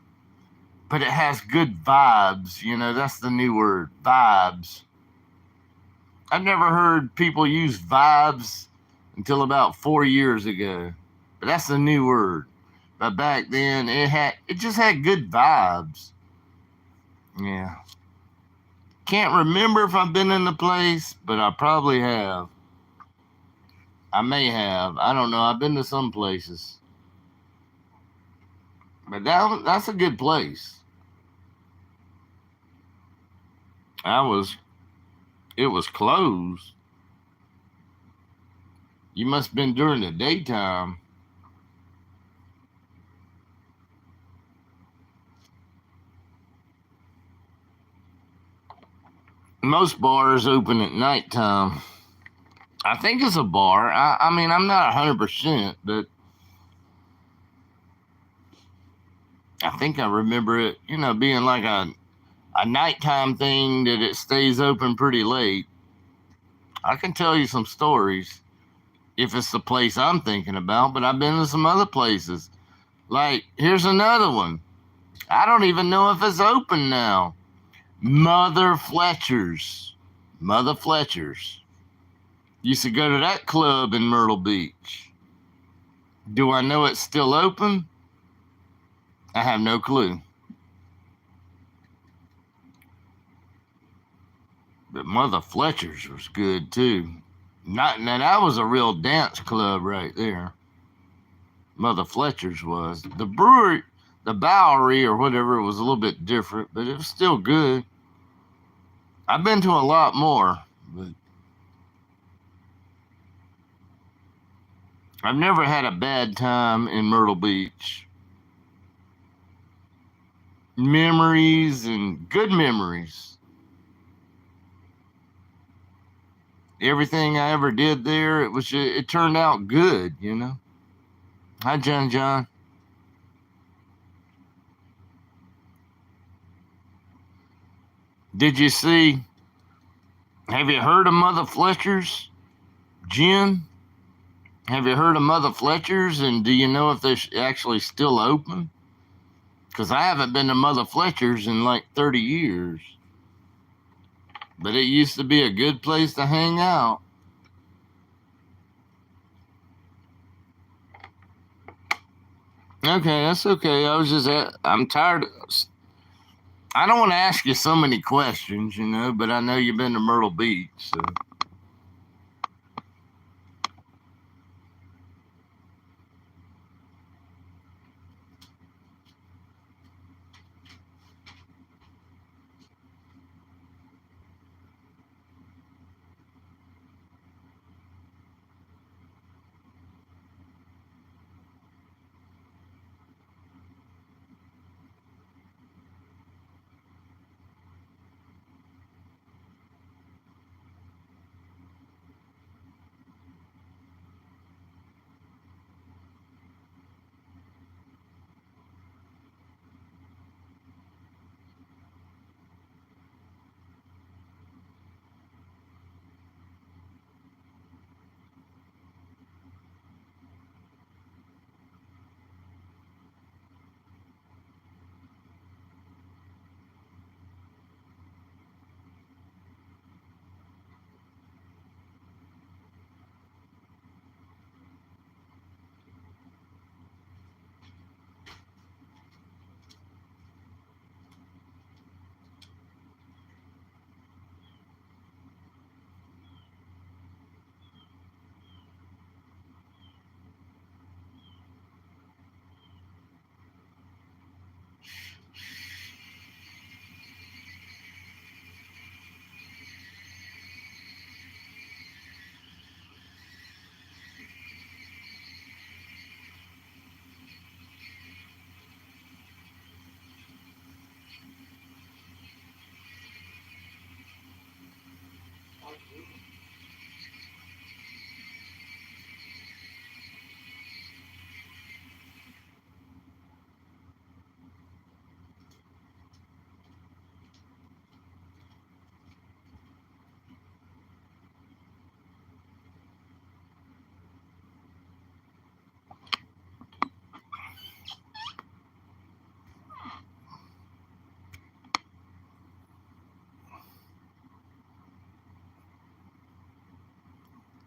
but it has good vibes. You know, that's the new word, vibes. I've never heard people use vibes until about 4 years ago, but that's the new word. But back then, it just had good vibes. Yeah. Can't remember if I've been in the place, but I probably have. I may have. I don't know. I've been to some places, but that's a good place. I was. It was closed. You must have been during the daytime. Most bars open at nighttime. I think it's a bar. I mean, I'm not 100%, but I think I remember it, being like a nighttime thing that it stays open pretty late. I can tell you some stories if it's the place I'm thinking about, but I've been to some other places. Like, here's another one. I don't even know if it's open now. Mother Fletcher's. Mother Fletcher's. Used to go to that club in Myrtle Beach. Do I know it's still open? I have no clue. But Mother Fletcher's was good too. Now that was a real dance club right there. Mother Fletcher's was. The brewery, the Bowery or whatever, was a little bit different, but it was still good. I've been to a lot more, but I've never had a bad time in Myrtle Beach. Memories and good memories. Everything I ever did there, it turned out good, Hi, John John. Did you see? Have you heard of Mother Fletcher's, Jen? Have you heard of Mother Fletcher's, and do you know if they're actually still open? Because I haven't been to Mother Fletcher's in like 30 years. But it used to be a good place to hang out. Okay, that's okay. I'm tired. I don't want to ask you so many questions, but I know you've been to Myrtle Beach, so.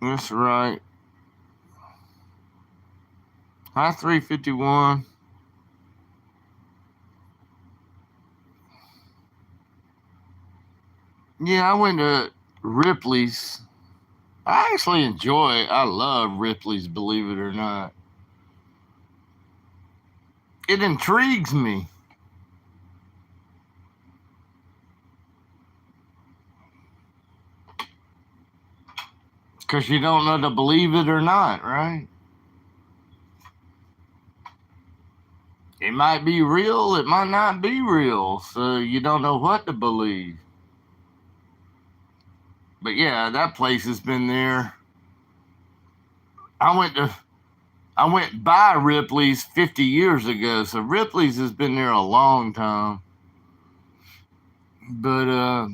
That's right. Hi, 351. Yeah, I went to Ripley's. I love Ripley's, believe it or not. It intrigues me. Because you don't know to believe it or not, right? It might be real, it might not be real, so you don't know what to believe. But yeah, that place has been there. I went to I went by Ripley's 50 years ago, so Ripley's has been there a long time. But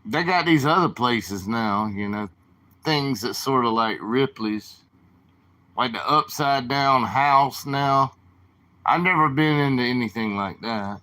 they got these other places now, things that sort of like Ripley's, like the upside down house now. I've never been into anything like that.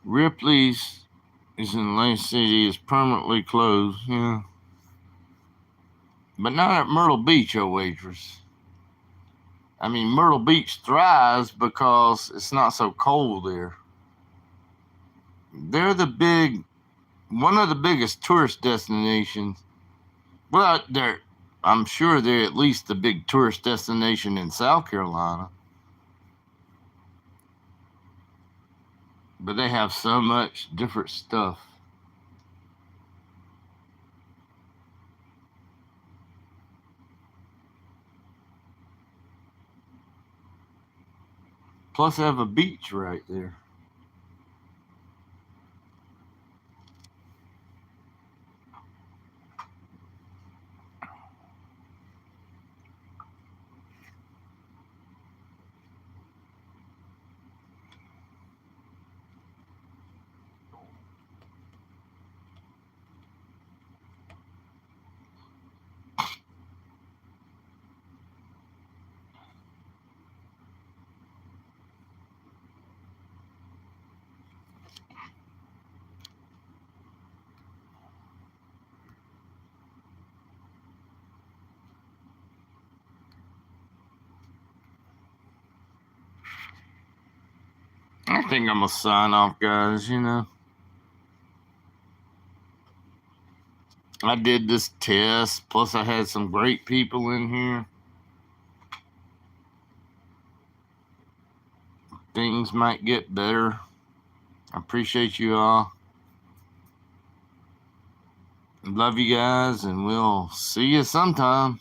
Ripley's is in Lake City is permanently closed. Yeah. But not at Myrtle Beach, oh waitress. I mean, Myrtle Beach thrives because it's not so cold there. They're one of the biggest tourist destinations. Well, I'm sure they're at least the big tourist destination in South Carolina. But they have so much different stuff. Plus, they have a beach right there. I think I'm going to sign off, guys. I did this test, plus, I had some great people in here. Things might get better. I appreciate you all. Love you guys, and we'll see you sometime.